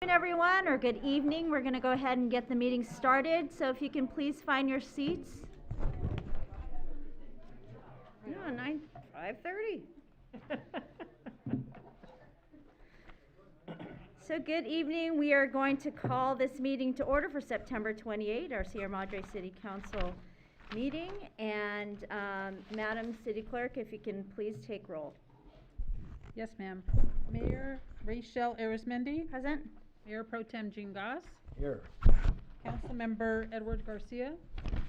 Everyone, or good evening. We're going to go ahead and get the meeting started. So if you can please find your seats. No, 5:30. So good evening. We are going to call this meeting to order for September 28, our Sierra Madre City Council meeting. And Madam City Clerk, if you can please take roll. Yes, ma'am. Mayor Rachel Arizmendi. Present. Mayor Pro Tem Jean Goss. Here. Councilmember Edward Garcia.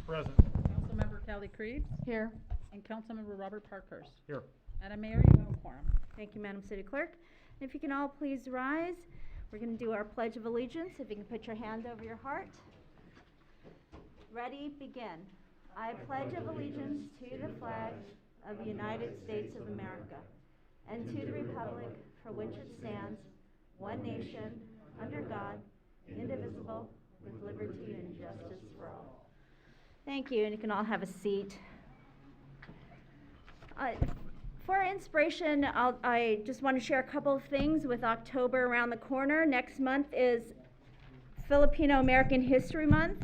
Present. Councilmember Callie Creeps. Here. And Councilmember Robert Parkhurst. Here. Madam Mayor, you have a quorum. Thank you, Madam City Clerk. And if you can all please rise, we're going to do our Pledge of Allegiance. If you can put your hand over your heart. Ready, begin. I pledge of allegiance to the flag of the United States of America and to the republic for which it stands, one nation, under God, indivisible, with liberty and justice for all. Thank you, and you can all have a seat. For inspiration, I just want to share a couple of things with October around the corner. Next month is Filipino American History Month.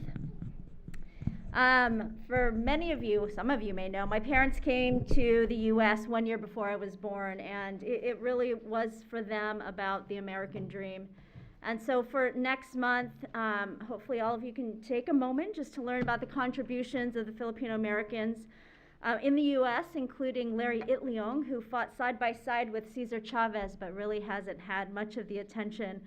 For many of you, some of you may know, my parents came to the U.S. 1 year before I was born, and it really was for them about the American dream. And so for next month, hopefully all of you can take a moment just to learn about the contributions of the Filipino Americans in the U.S., including Larry Itliong, who fought side by side with Cesar Chavez, but really hasn't had much of the attention.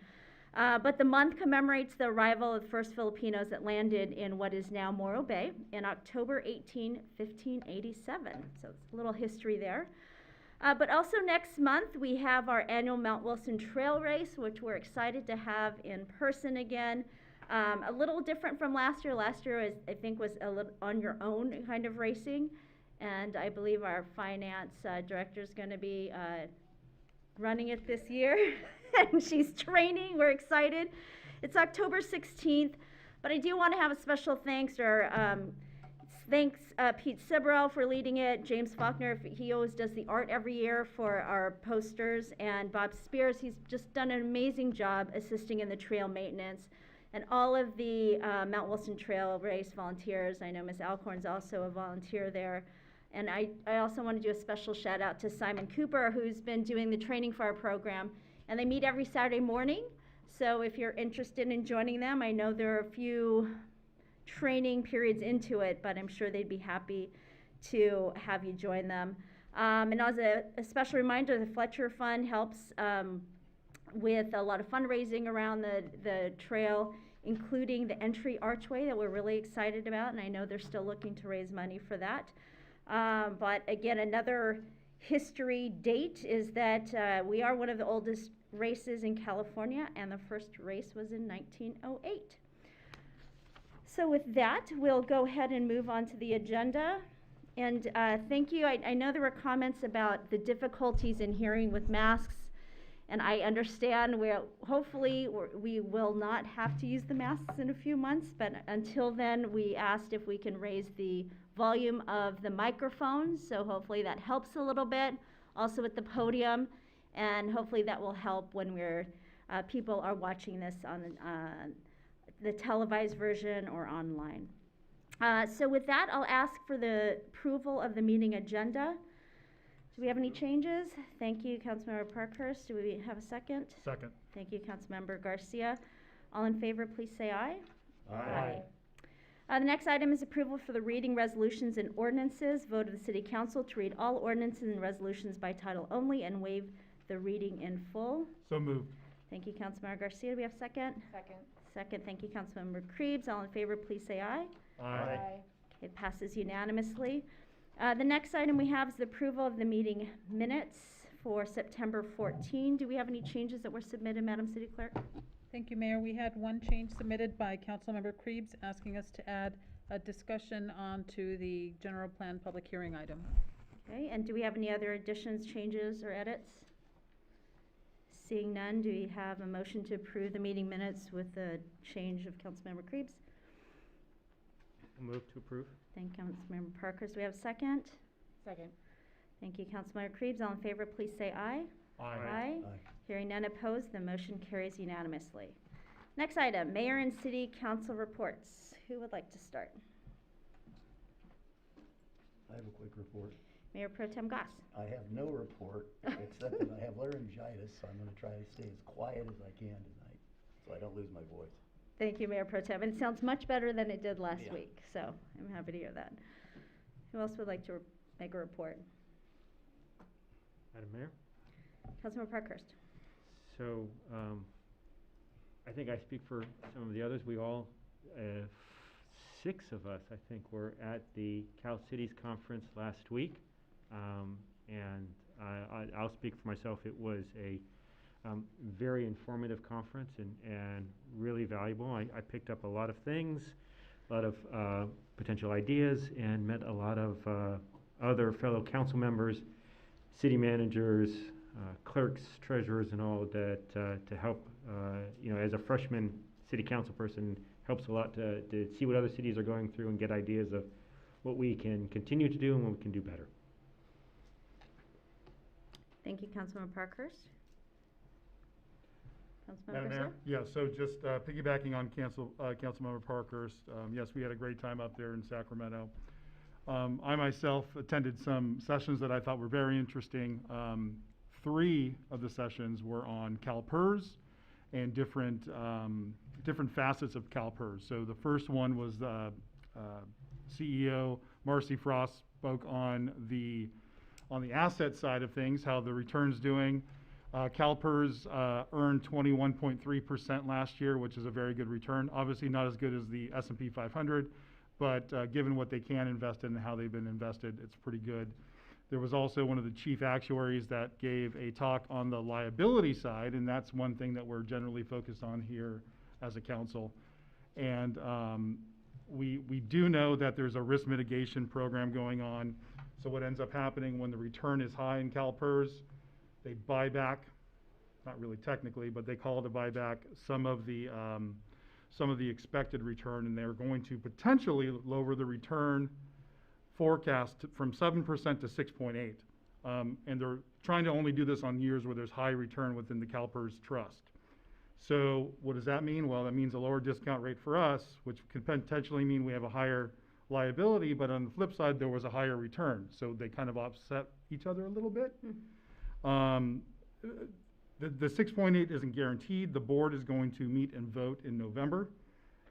But the month commemorates the arrival of the first Filipinos that landed in what is now Morro Bay in October 1587. So it's a little history there. But also next month, we have our annual Mount Wilson Trail Race, which we're excited to have in person again. A little different from last year. Last year, I think, was a little on your own kind of racing. And I believe our finance director is going to be running it this year. And she's training. We're excited. It's October 16th. But I do want to have a special thanks Thanks Pete Sibrel for leading it, James Faulkner, he always does the art every year for our posters, and Bob Spears, he's just done an amazing job assisting in the trail maintenance. And all of the Mount Wilson Trail Race volunteers, I know Ms. Alcorn's also a volunteer there. And I also want to do a special shout out to Simon Cooper, who's been doing the training for our program. And they meet every Saturday morning, so if you're interested in joining them, I know there are a few training periods into it, but I'm sure they'd be happy to have you join them. And as a special reminder, the Fletcher Fund helps with a lot of fundraising around the trail, including the entry archway that we're really excited about, and I know they're still looking to raise money for that. But again, another history date is that we are one of the oldest races in California, and the first race was in 1908. So with that, we'll go ahead and move on to the agenda. And thank you. I know there were comments about the difficulties in hearing with masks, and I understand hopefully we will not have to use the masks in a few months, but until then, we asked if we can raise the volume of the microphones, so hopefully that helps a little bit. Also at the podium, and hopefully that will help when people are watching this on the televised version or online. So with that, I'll ask for the approval of the meeting agenda. Do we have any changes? Thank you, Councilmember Parkhurst. Do we have a second? Second. Thank you, Councilmember Garcia. All in favor, please say aye. Aye. The next item is approval for the reading resolutions and ordinances. Vote of the City Council to read all ordinances and resolutions by title only and waive the reading in full. So moved. Thank you, Councilmember Garcia. Do we have a second? Second. Second. Thank you, Councilmember Creeps. All in favor, please say aye. Aye. It passes unanimously. The next item we have is the approval of the meeting minutes for September 14. Do we have any changes that were submitted, Madam City Clerk? Thank you, Mayor. We had one change submitted by Councilmember Creeps asking us to add a discussion onto the general plan public hearing item. Okay, and do we have any other additions, changes, or edits? Seeing none, do we have a motion to approve the meeting minutes with the change of Councilmember Creeps? Move to approve. Thank you, Councilmember Parkhurst. Do we have a second? Second. Thank you, Councilmember Creeps. All in favor, please say aye. Aye. Aye. Hearing none opposed, the motion carries unanimously. Next item, mayor and city council reports. Who would like to start? I have a quick report. Mayor Pro Tem Goss. I have no report, except that I have laryngitis, so I'm gonna try to stay as quiet as I can tonight, so I don't lose my voice. Thank you, Mayor Pro Tem. And it sounds much better than it did last Yeah. week, so I'm happy to hear that. Who else would like to make a report? Madam Mayor? Councilmember Parkhurst. So, I think I speak for some of the others. We all, 6 of us, I think, were at the Cal Cities Conference last week. And I'll speak for myself. It was a very informative conference and really valuable. I picked up a lot of things, a lot of potential ideas, and met a lot of other fellow council members, city managers, clerks, treasurers, and all that to help, as a freshman city council person, helps a lot to see what other cities are going through and get ideas of what we can continue to do and what we can do better. Thank you, Councilmember Parkhurst. Councilmember Madam Mayor? Garcia? Yeah, so just piggybacking on Councilmember Parkhurst, yes, we had a great time up there in Sacramento. I myself attended some sessions that I thought were very interesting. 3 of the sessions were on CalPERS and different facets of CalPERS. So the first one was CEO Marcy Frost spoke on the asset side of things, how the return's doing. CalPERS earned 21.3% last year, which is a very good return. Obviously not as good as the S&P 500, but given what they can invest in and how they've been invested, it's pretty good. There was also one of the chief actuaries that gave a talk on the liability side, and that's one thing that we're generally focused on here as a council. And we do know that there's a risk mitigation program going on. So what ends up happening when the return is high in CalPERS, they buy back, not really technically, but they call it a buyback, some of the expected return, and they're going to potentially lower the return forecast from 7% to 6.8. And they're trying to only do this on years where there's high return within the CalPERS trust. So what does that mean? Well, that means a lower discount rate for us, which could potentially mean we have a higher liability, but on the flip side, there was a higher return. So they kind of offset each other a little bit. The 6.8 isn't guaranteed. The board is going to meet and vote in November.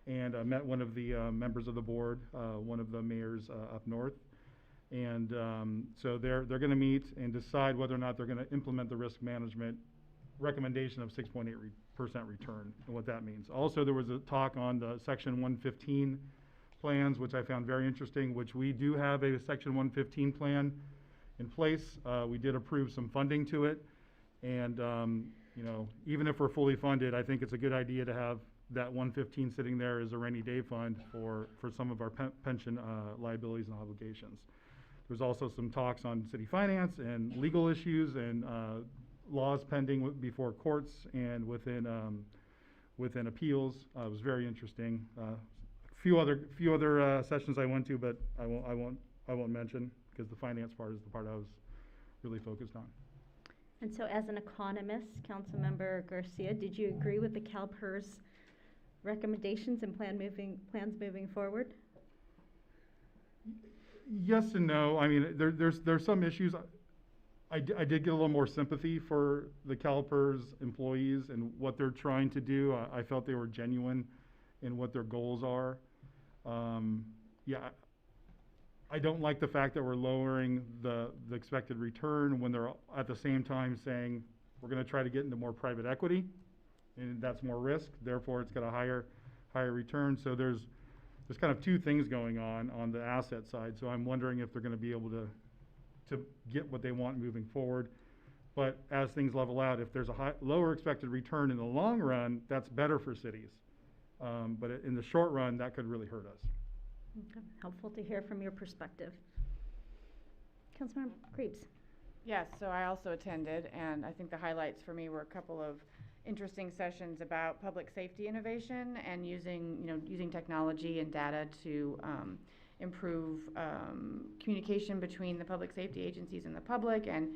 And I met one of the members of the board, one of the mayors up north. And so they're going to meet and decide whether or not they're going to implement the risk management recommendation of 6.8% return and what that means. Also, there was a talk on the Section 115 plans, which I found very interesting, which we do have a Section 115 plan in place. We did approve some funding to it. And, even if we're fully funded, I think it's a good idea to have that 115 sitting there as a rainy day fund for some of our pension liabilities and obligations. There's also some talks on city finance and legal issues and laws pending before courts and within appeals. It was very interesting. Few other sessions I went to, but I won't mention because the finance part is the part I was really focused on. And so as an economist, Councilmember Garcia, did you agree with the CalPERS recommendations and plans moving forward? Yes and no. I mean, there's some issues. I did get a little more sympathy for the CalPERS employees and what they're trying to do. I felt they were genuine in what their goals are. I don't like the fact that we're lowering the expected return when they're at the same time saying we're going to try to get into more private equity, and that's more risk. Therefore, it's got a higher return. So there's kind of 2 things going on the asset side. So I'm wondering if they're going to be able to get what they want moving forward. But as things level out, if there's a lower expected return in the long run, that's better for cities. But in the short run, that could really hurt us. Okay. Helpful to hear from your perspective. Councilmember Creeps. Yes, so I also attended, and I think the highlights for me were a couple of interesting sessions about public safety innovation and using technology and data to improve communication between the public safety agencies and the public, and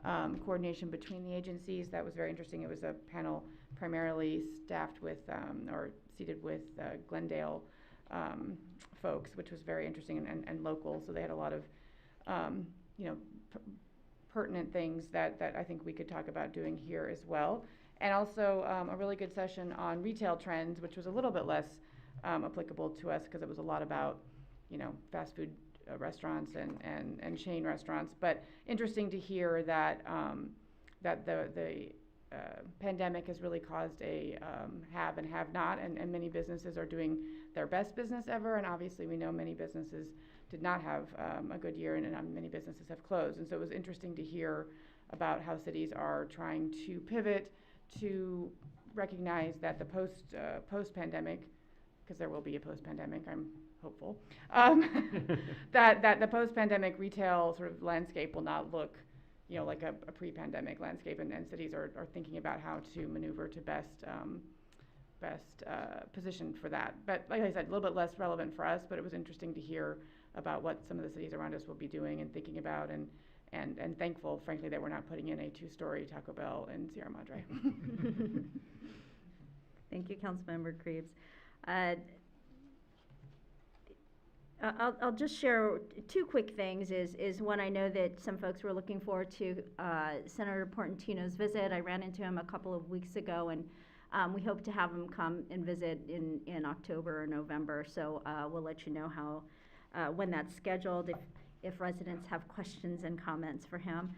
coordination between the agencies. That was very interesting. It was a panel primarily staffed with, or seated with Glendale folks, which was very interesting and local. So they had a lot of, pertinent things that I think we could talk about doing here as well. And also a really good session on retail trends, which was a little bit less applicable to us because it was a lot about, fast food restaurants and chain restaurants. But interesting to hear that that the pandemic has really caused a have and have not, and many businesses are doing their best business ever. And obviously, we know many businesses did not have a good year, and many businesses have closed. And so it was interesting to hear about how cities are trying to pivot to recognize that the post-pandemic, because there will be a post-pandemic, I'm hopeful, that the post-pandemic retail sort of landscape will not look, like a pre-pandemic landscape, and cities are thinking about how to maneuver to best position for that. But like I said, a little bit less relevant for us, but it was interesting to hear about what some of the cities around us will be doing and thinking about, and thankful, frankly, that we're not putting in a 2-story Taco Bell in Sierra Madre. Thank you, Councilmember Krebs. I'll just share 2 quick things. Is one, I know that some folks were looking forward to Senator Portantino's visit. I ran into him a couple of weeks ago, and we hope to have him come and visit in October or November. So we'll let you know how when that's scheduled, if residents have questions and comments for him.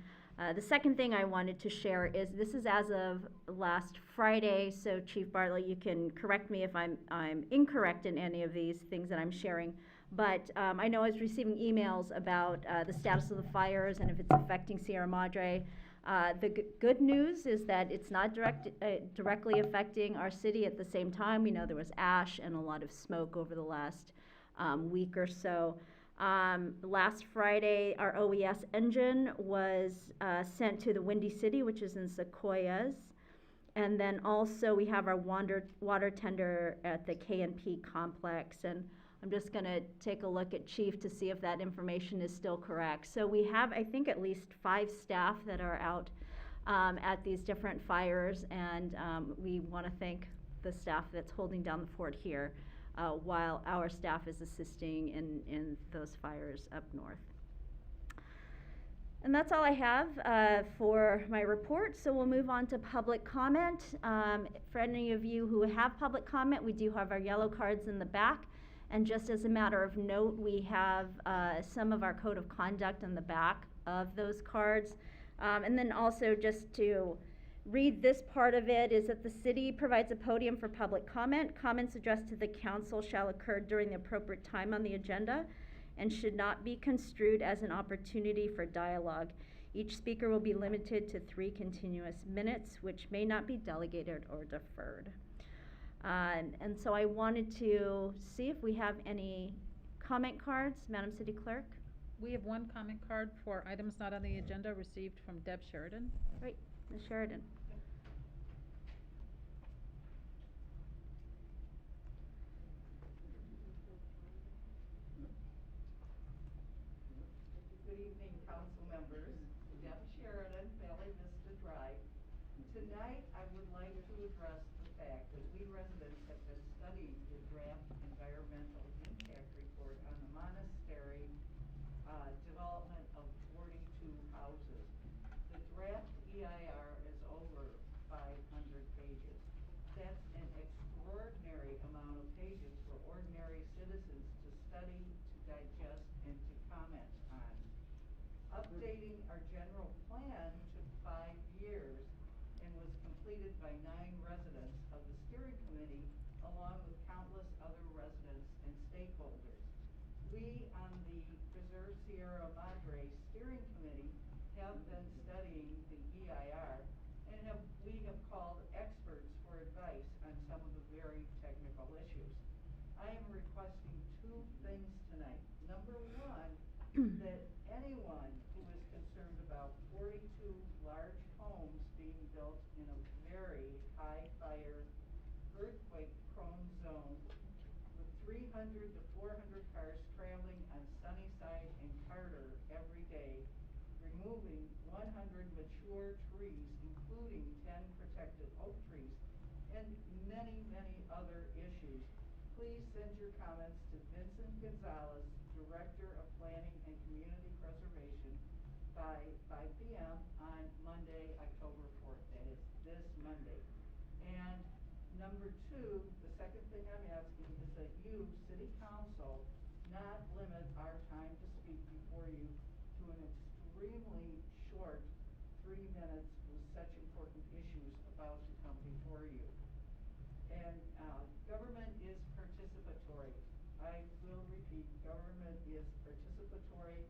The second thing I wanted to share is this is as of last Friday, so Chief Bartlett, you can correct me if I'm incorrect in any of these things that I'm sharing. But I know I was receiving emails about the status of the fires and if it's affecting Sierra Madre. The good news is that it's not directly affecting our city at the same time. We know there was ash and a lot of smoke over the last week or so. Last Friday, our OES engine was sent to the Windy City, which is in Sequoias. And then also we have our water tender at the K&P complex. And I'm just going to take a look at Chief to see if that information is still correct. So we have, I think, at least 5 staff that are out at these different fires, and we want to thank the staff that's holding down the fort here while our staff is assisting in those fires up north. And that's all I have for my report, so we'll move on to public comment. For any of you who have public comment, we do have our yellow cards in the back. And just as a matter of note, we have some of our code of conduct in the back of those cards. And then also just to read this part of it is that the city provides a podium for public comment. Comments addressed to the council shall occur during the appropriate time on the agenda and should not be construed as an opportunity for dialogue. Each speaker will be limited to 3 continuous minutes, which may not be delegated or deferred. And so I wanted to see if we have any comment cards. Madam City Clerk? We have 1 comment card for items not on the agenda received from Deb Sheridan. Great, Ms. Sheridan. Good evening, council members. Deb Sheridan, Valley Vista Drive. Tonight, I would like to address the fact that we residents have been studying the draft environmental impact report on the monastery development of 42 houses. The draft EIR is over 500 pages. That's an extraordinary amount of pages for ordinary citizens to study, to digest, and to comment on. Updating our general plan took 5 years and was completed by 9 residents of the steering committee, along with countless other residents and stakeholders. We on the Preserve Sierra Madre steering committee have been studying the EIR and we have called experts for advice on some of the very technical issues. I am requesting 2 things tonight. Number 1, that anyone who is concerned about 42 large homes being built in a very high fire, earthquake-prone zone with 300 to 400 cars traveling on Sunnyside and Carter every day, removing 100 mature mature trees, including 10 protected oak trees, and many, many other issues. Please send your comments to Vincent Gonzalez, Director of Planning and Community Preservation, by 5 p.m. on Monday, October 4th. That is this Monday. And number two, the second thing I'm asking is that you, City Council, not limit our time to speak before you to an extremely short 3 minutes with such important issues about to come before you. And government is participatory. I will repeat, government is participatory,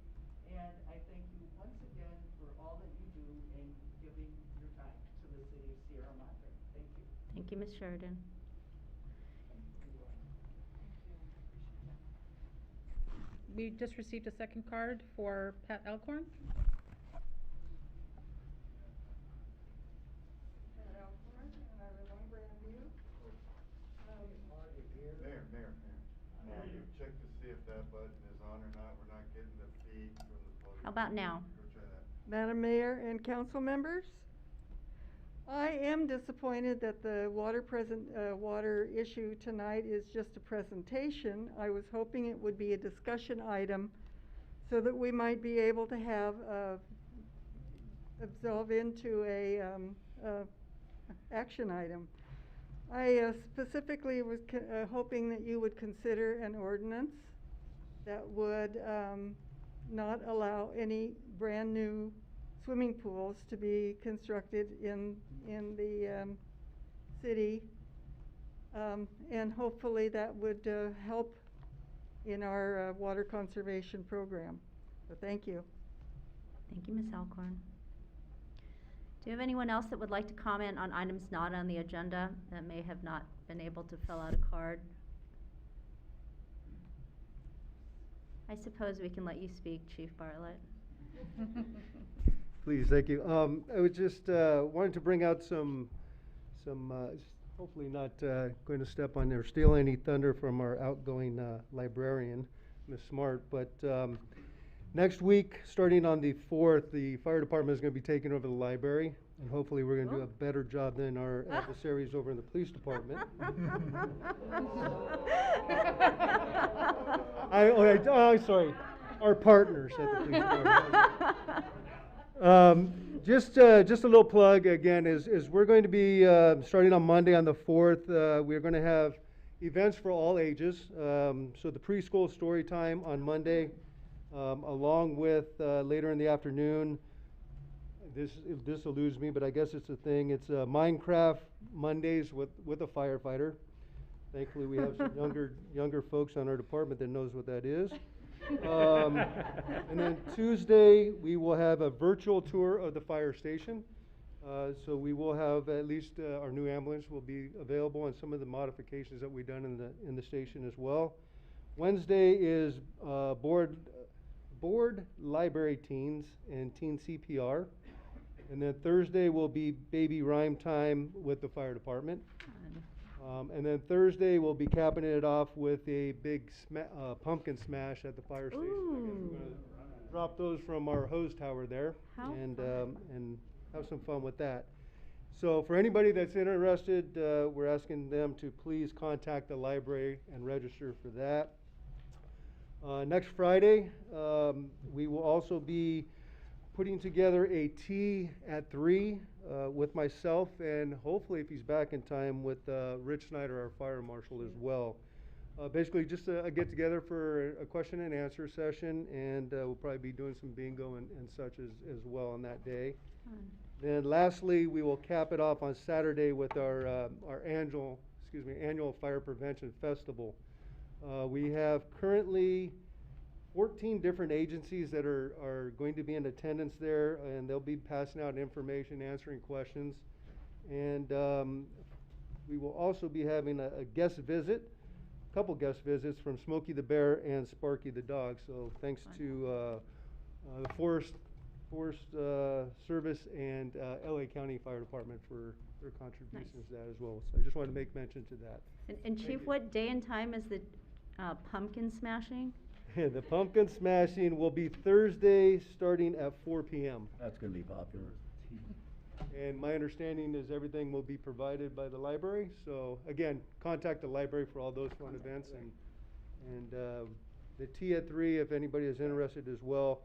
and I thank you once again for all that you do in giving your time to the city of Sierra Madre. Thank you. Thank you, Ms. Sheridan. We just received a second card for Pat Elkhorn. Pat Elkhorn, and I remember you. Mayor, Mayor, you check to see if that button is on or not. We're not getting the feed from the podium. How about now? Go try that. Madam Mayor and council members, I am disappointed that the water issue tonight is just a presentation. I was hoping it would be a discussion item so that we might be able to have, absolve into a action item. I specifically was hoping that you would consider an ordinance that would not allow any brand new swimming pools to be constructed in the city, and hopefully that would help in our water conservation program. So thank you. Thank you, Ms. Alcorn. Do you have anyone else that would like to comment on items not on the agenda that may have not been able to fill out a card? I suppose we can let you speak, Chief Bartlett. Please, thank you. I was just wanted to bring out some hopefully not going to step on or steal any thunder from our outgoing librarian, Ms. Smart, but next week, starting on the 4th, the fire department is going to be taking over the library, and hopefully we're going to do a better job than our adversaries over in the police department. Sorry, our partners at the police department. Just a little plug again is we're going to be starting on Monday on the 4th. We're going to have events for all ages. So the preschool story time on Monday, along with later in the afternoon. This eludes me, but I guess it's a thing. It's Minecraft Mondays with a firefighter. Thankfully, we have some younger folks on our department that knows what that is. And then Tuesday, we will have a virtual tour of the fire station. So we will have at least our new ambulance will be available and some of the modifications that we've done in the station as well. Wednesday is board library teens and teen CPR. And then Thursday will be baby rhyme time with the fire department. And then Thursday we'll be capping it off with a big pumpkin smash at the fire station. I guess we're going to drop those from our hose tower there and have some fun with that. So for anybody that's interested, we're asking them to please contact the library and register for that. Next Friday, we will also be putting together a tea at 3 with myself and hopefully, if he's back in time, with Rich Snyder, our fire marshal, as well. Basically, just a get-together for a question and answer session, and we'll probably be doing some bingo and such as well on that day. Then lastly, we will cap it off on Saturday with our annual Fire Prevention Festival. We have currently 14 different agencies that are going to be in attendance there, and they'll be passing out information, answering questions. And we will also be having a guest visit, a couple guest visits from Smokey the Bear and Sparky the Dog. So thanks to the Forest Service and LA County Fire Department for their contributions to that as well. So I just wanted to make mention to that. And Chief, what day and time is the pumpkin smashing? The pumpkin smashing will be Thursday starting at 4 p.m. That's gonna be popular. And my understanding is everything will be provided by the library. So again, contact the library for all those fun events, and the TIA 3, if anybody is interested as well,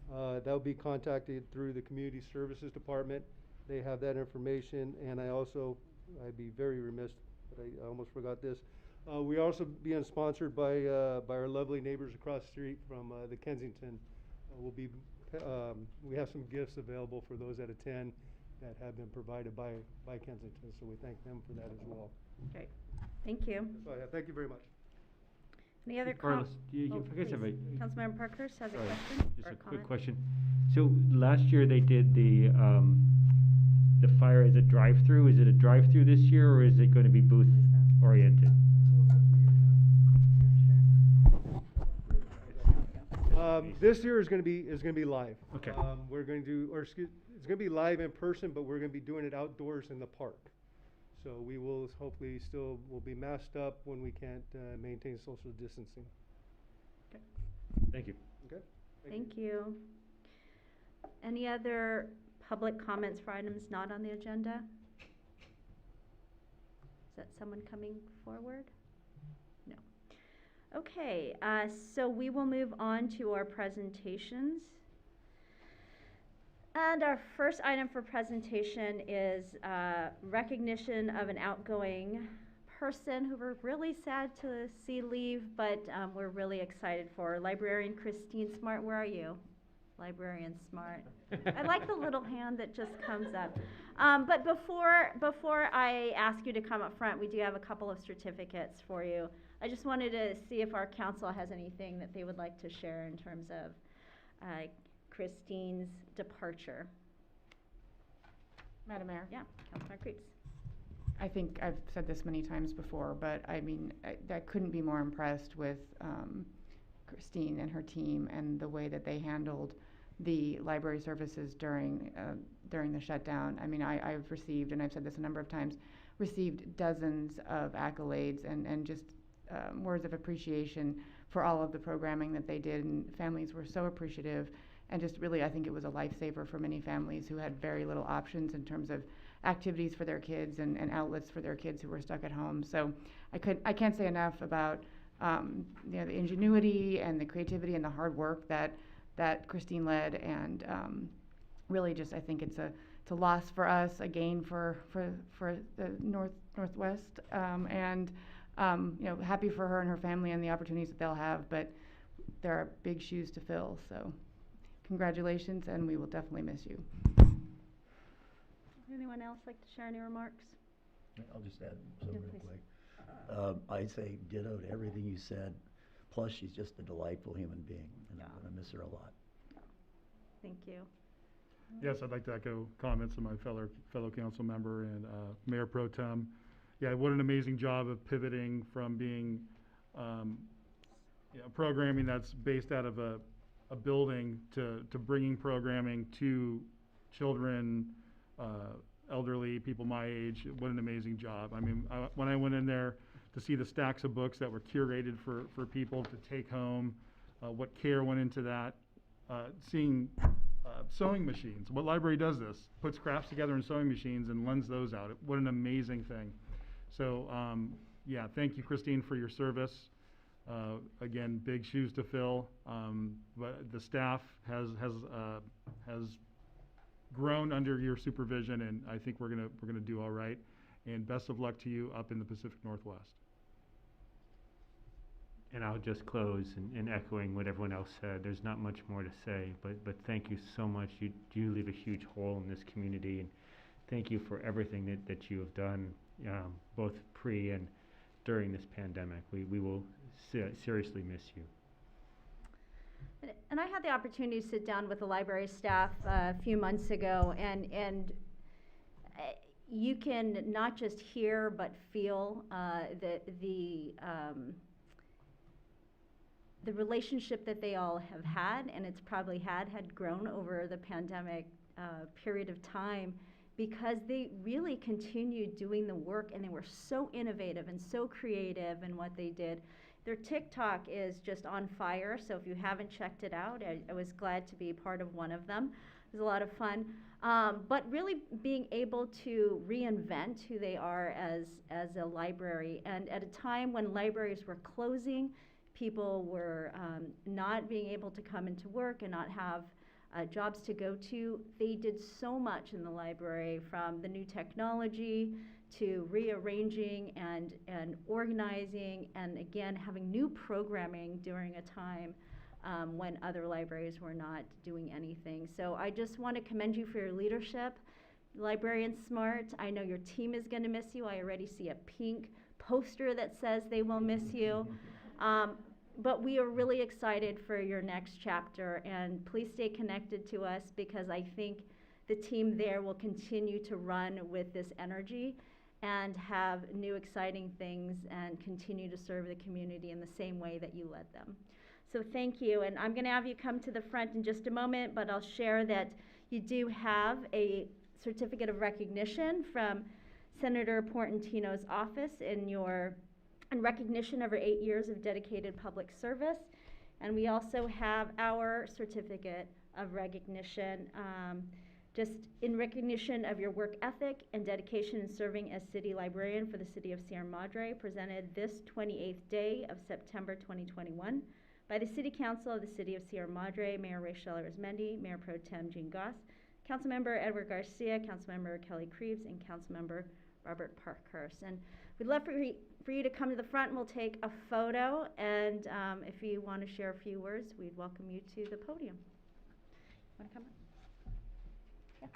that'll be contacted through the Community Services Department. They have that information, and I'd be very remiss, but I almost forgot this. We also being sponsored by our lovely neighbors across the street from the Kensington. We have some gifts available for those that attend that have been provided by Kensington, so we thank them for that as well. Great, thank you. That's all I have. Thank you very much. Any other Carlos, if I could have a, Councilmember Parkhurst has a sorry, question just or a a quick comment? question. So last year they did the fire as a drive-through. Is it a drive-through this year, or is it going to be booth oriented? This year is going to be live. Okay. We're going to do, it's going to be live in person, but we're going to be doing it outdoors in the park. So we will hopefully we'll be masked up when we can't maintain social distancing. Thank you. Okay? Thank you. Any other public comments for items not on the agenda? Is that someone coming forward? No. Okay, so we will move on to our presentations. And our first item for presentation is recognition of an outgoing person who we're really sad to see leave, but we're really excited for. Librarian Christine Smart, where are you? Librarian Smart. I like the little hand that just comes up. But before I ask you to come up front, we do have a couple of certificates for you. I just wanted to see if our council has anything that they would like to share in terms of Christine's departure. Madam Mayor? Yeah, Councilmember Creeps. I think I've said this many times before, but I mean, I couldn't be more impressed with Christine and her team and the way that they handled the library services during the shutdown. I mean, I've received, and I've said this a number of times, received dozens of accolades and just words of appreciation for all of the programming that they did, and families were so appreciative. And just really, I think it was a lifesaver for many families who had very little options in terms of activities for their kids and outlets for their kids who were stuck at home. So I can't say enough about the ingenuity and the creativity and the hard work that Christine led, and really just I think it's a loss for us, a gain for the Northwest, and happy for her and her family and the opportunities that they'll have, but there are big shoes to fill. So congratulations, and we will definitely miss you. Anyone else like to share any remarks? I'll just add Yeah, something please. real quick. I'd say ditto to everything you said, plus she's just a delightful human being, and I'm gonna miss her a lot. Thank you. Yes, I'd like to echo comments of my fellow council member and Mayor Pro Tem. Yeah, what an amazing job of pivoting from being programming that's based out of a building to bringing programming to children, elderly, people my age. What an amazing job. I mean, when I went in there to see the stacks of books that were curated for people to take home, what care went into that, seeing sewing machines. What library does this? Puts crafts together in sewing machines and lends those out. What an amazing thing. So, yeah, thank you, Christine, for your service. Again, big shoes to fill, but the staff has grown under your supervision, and I think we're gonna do all right. And best of luck to you up in the Pacific Northwest. And I'll just close in echoing what everyone else said. There's not much more to say, but thank you so much. You do leave a huge hole in this community, and thank you for everything that you have done, both pre and during this pandemic. We will seriously miss you. And I had the opportunity to sit down with the library staff a few months ago, and you can not just hear but feel the relationship that they all have had, and it's probably had grown over the pandemic period of time, because they really continued doing the work, and they were so innovative and so creative in what they did. Their TikTok is just on fire, so if you haven't checked it out, I was glad to be part of one of them. It was a lot of fun. but really being able to reinvent who they are as a library. And at a time when libraries were closing, people were not being able to come into work and not have jobs to go to, they did so much in the library, from the new technology to rearranging and organizing, and again, having new programming during a time when other libraries were not doing anything. So I just want to commend you for your leadership. Librarian Smart, I know your team is going to miss you. I already see a pink poster that says they will miss you. But we are really excited for your next chapter, and please stay connected to us, because I think the team there will continue to run with this energy and have new exciting things and continue to serve the community in the same way that you led them. So thank you, and I'm going to have you come to the front in just a moment, but I'll share that you do have a certificate of recognition from Senator Portantino's office in recognition of her 8 years of dedicated public service. And we also have our certificate of recognition just in recognition of your work ethic and dedication in serving as city librarian for the city of Sierra Madre, presented this 28th day of September 2021 by the City Council of the City of Sierra Madre, Mayor Rachel Arizmendi, Mayor Pro Tem Jean Goss, Councilmember Edward Garcia, Councilmember Kelly Creeves, and Councilmember Robert Parkhurst. And we'd love for you to come to the front, and we'll take a photo, and if you want to share a few words, we'd welcome you to the podium. Want to come up? Yeah.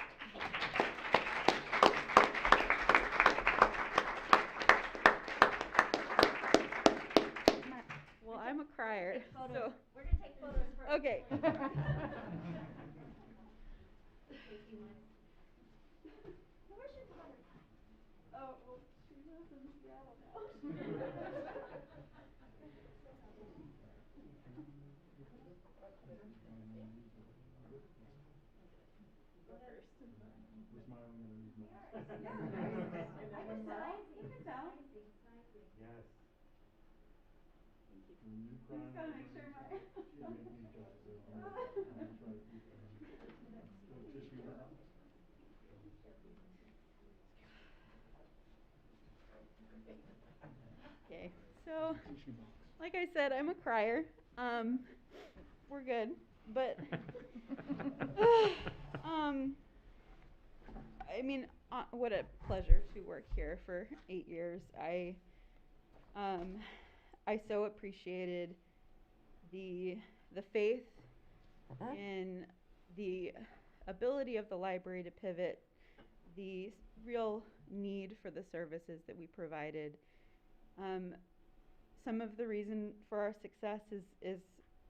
Well, I'm a crier, so. We're going to take photos first. Okay. Oh, well, she lives in Seattle now. Yes. Just gotta make sure my. Okay, so, like I said, I'm a crier. We're good, but, I mean, what a pleasure to work here for 8 years. I so appreciated the faith in the ability of the library to pivot, the real need for the services that we provided. Some of the reason for our success is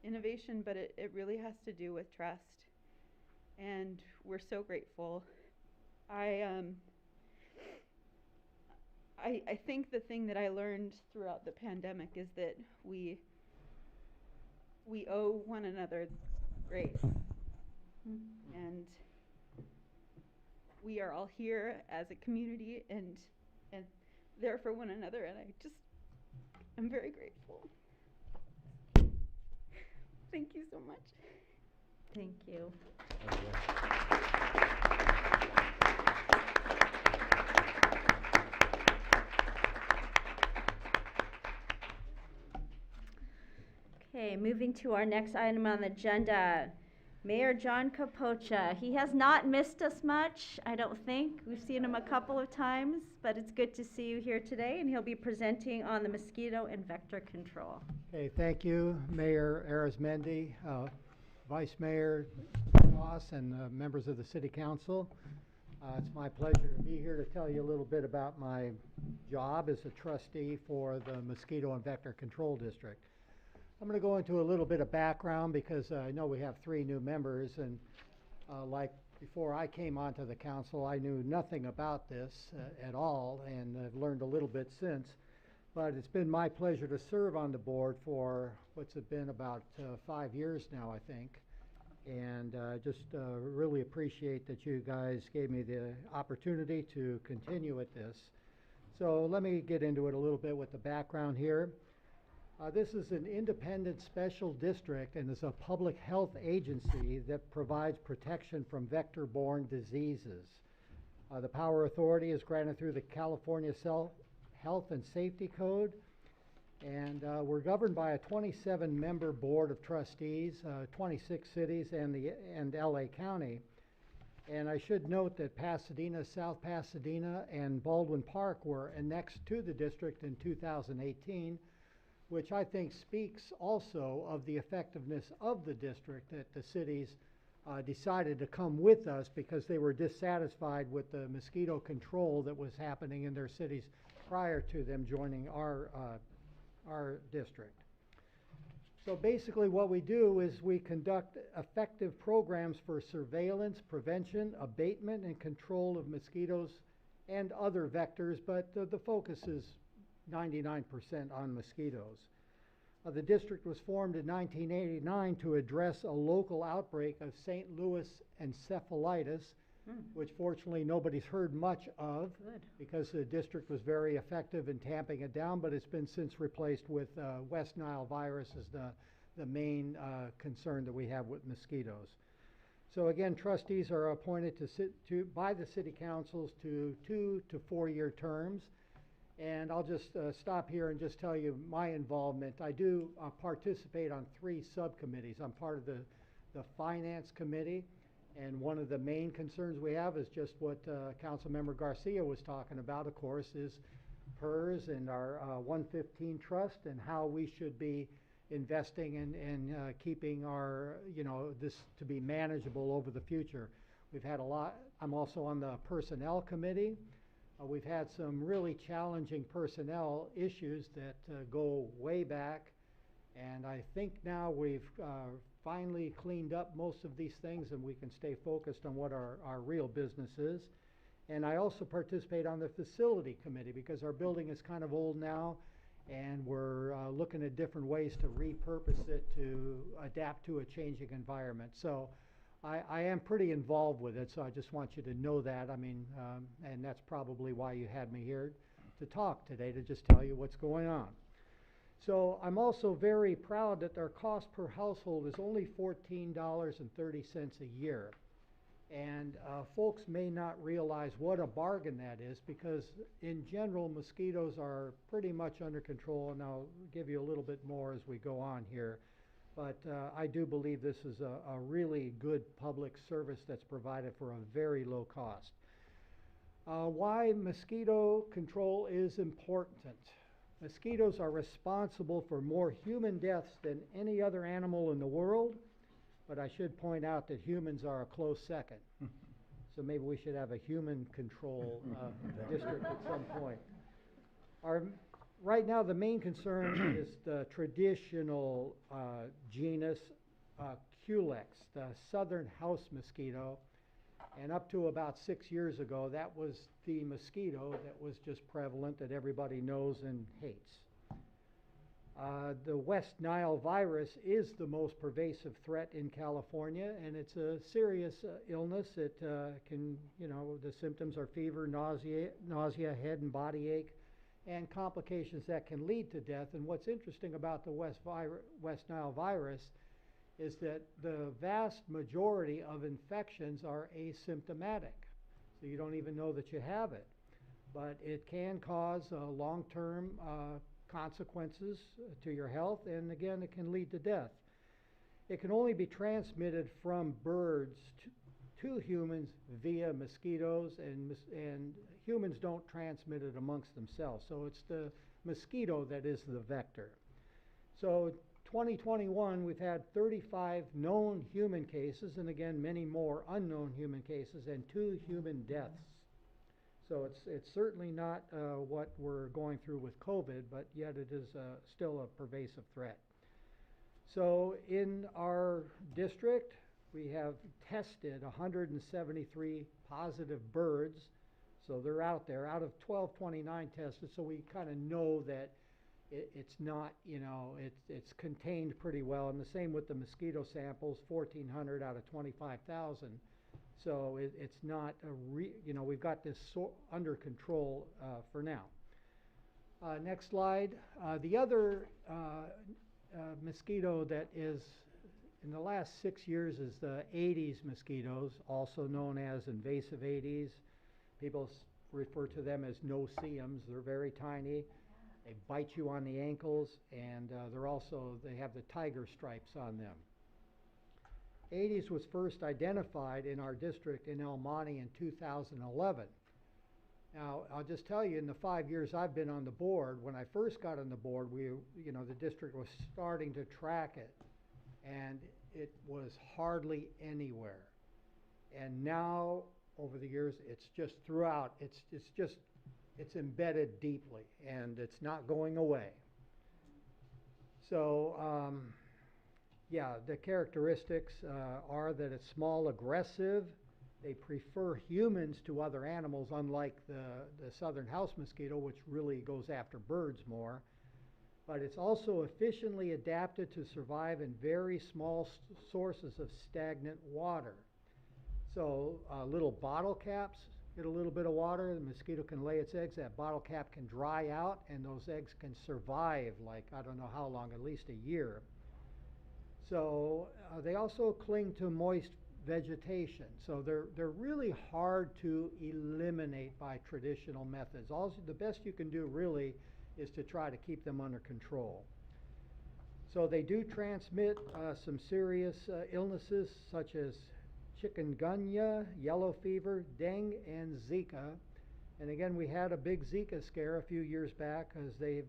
innovation, but it really has to do with trust. And we're so grateful. I think the thing that I learned throughout the pandemic is that we owe one another grace. And we are all here as a community and there for one another, and I'm very grateful. Thank you so much. Thank you. Okay, moving to our next item on the agenda, Mayor John Capocha. He has not missed us much, I don't think. We've seen him a couple of times, but it's good to see you here today, and he'll be presenting on the mosquito and vector control. Okay, thank you, Mayor Arizmendi, Vice Mayor Moss, and members of the City Council. It's my pleasure to be here to tell you a little bit about my job as a trustee for the Mosquito and Vector Control District. I'm going to go into a little bit of background because I know we have 3 new members, and like before I came onto the council, I knew nothing about this at all, and I've learned a little bit since. But it's been my pleasure to serve on the board for what's been about 5 years now, I think. And just really appreciate that you guys gave me the opportunity to continue with this. So let me get into it a little bit with the background here. This is an independent special district and is a public health agency that provides protection from vector-borne diseases. The power authority is granted through the California Health and Safety Code, and we're governed by a 27-member board of trustees, 26 cities, and LA County. And I should note that Pasadena, South Pasadena, and Baldwin Park were annexed to the district in 2018, which I think speaks also of the effectiveness of the district, that the cities decided to come with us because they were dissatisfied with the mosquito control that was happening in their cities prior to them joining our district. So basically what we do is we conduct effective programs for surveillance, prevention, abatement, and control of mosquitoes and other vectors, but the focus is 99% on mosquitoes. The district was formed in 1989 to address a local outbreak of St. Louis encephalitis, which fortunately nobody's heard much of. Good. Because the district was very effective in tamping it down, but it's been since replaced with West Nile virus as the main concern that we have with mosquitoes. So again, trustees are appointed by the city councils to 2 to 4 year terms. And I'll just stop here and just tell you my involvement. I do participate on 3 subcommittees. I'm part of the Finance Committee, and one of the main concerns we have is just what Councilmember Garcia was talking about, of course, is PERS and our 115 trust and how we should be investing and keeping our, this to be manageable over the future. We've had a lot. I'm also on the Personnel Committee. We've had some really challenging personnel issues that go way back, and I think now we've finally cleaned up most of these things and we can stay focused on what our real business is. And I also participate on the Facility Committee because our building is kind of old now, and we're looking at different ways to repurpose it to adapt to a changing environment. So I am pretty involved with it, so I just want you to know that. I mean, and that's probably why you had me here to talk today, to just tell you what's going on. So I'm also very proud that our cost per household is only $14.30 a year. And folks may not realize what a bargain that is, because in general, mosquitoes are pretty much under control, and I'll give you a little bit more as we go on here. But I do believe this is a really good public service that's provided for a very low cost. Why mosquito control is important. Mosquitoes are responsible for more human deaths than any other animal in the world, but I should point out that humans are a close second. So maybe we should have a human control district at some point. Right now, the main concern is the traditional genus Culex, the southern house mosquito. And up to about 6 years ago, that was the mosquito that was just prevalent, that everybody knows and hates. The West Nile virus is the most pervasive threat in California, and it's a serious illness. It can, the symptoms are fever, nausea, head and body ache, and complications that can lead to death. And what's interesting about the West Nile virus is that the vast majority of infections are asymptomatic. So you don't even know that you have it. But it can cause long-term consequences to your health, and again, it can lead to death. It can only be transmitted from birds to humans via mosquitoes, and humans don't transmit it amongst themselves. So it's the mosquito that is the vector. So 2021, we've had 35 known human cases, and again, many more unknown human cases, and 2 human deaths. So it's certainly not what we're going through with COVID, but yet it is still a pervasive threat. So in our district, we have tested 173 positive birds. So they're out there, out of 1229 tested, so we kind of know that it's not, it's contained pretty well. And the same with the mosquito samples, 1,400 out of 25,000. So it's not we've got this under control for now. Next slide. The other mosquito that is in the last 6 years is the Aedes mosquitoes, also known as invasive Aedes. People refer to them as no-see-ums. They're very tiny. They bite you on the ankles, and they have the tiger stripes on them. Aedes was first identified in our district in El Monte in 2011. Now, I'll just tell you, in the 5 years I've been on the board, when I first got on the board, the district was starting to track it, and it was hardly anywhere. And now, over the years, it's just throughout. It's embedded deeply, and it's not going away. So, yeah, the characteristics are that it's small, aggressive. They prefer humans to other animals, unlike the southern house mosquito, which really goes after birds more. But it's also efficiently adapted to survive in very small sources of stagnant water. So little bottle caps get a little bit of water, the mosquito can lay its eggs, that bottle cap can dry out, and those eggs can survive like, I don't know how long, at least a year. So they also cling to moist vegetation. So they're really hard to eliminate by traditional methods. The best you can do really is to try to keep them under control. So they do transmit some serious illnesses such as chikungunya, yellow fever, dengue, and Zika. And again, we had a big Zika scare a few years back because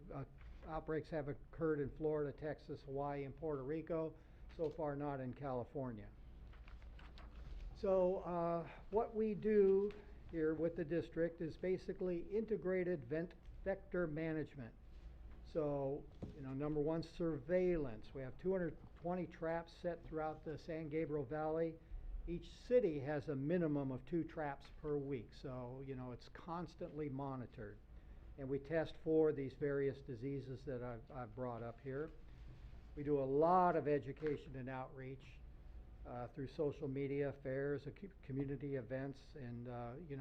outbreaks have occurred in Florida, Texas, Hawaii, and Puerto Rico. So far, not in California. So what we do here with the district is basically integrated vector management. So, number one, surveillance. We have 220 traps set throughout the San Gabriel Valley. Each city has a minimum of 2 traps per week. So, it's constantly monitored. And we test for these various diseases that I've brought up here. We do a lot of education and outreach through social media, fairs, community events, and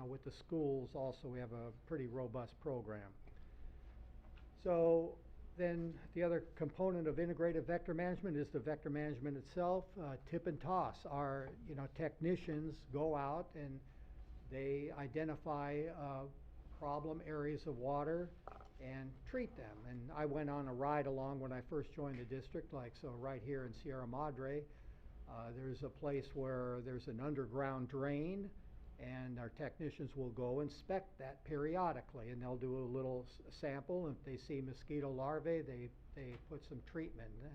with the schools also we have a pretty robust program. So then the other component of integrated vector management is the vector management itself. Tip and toss. Our technicians go out and they identify problem areas of water and treat them. And I went on a ride along when I first joined the district, right here in Sierra Madre. There's a place where there's an underground drain, and our technicians will go inspect that periodically, and they'll do a little sample. If they see mosquito larvae, they put some treatment. And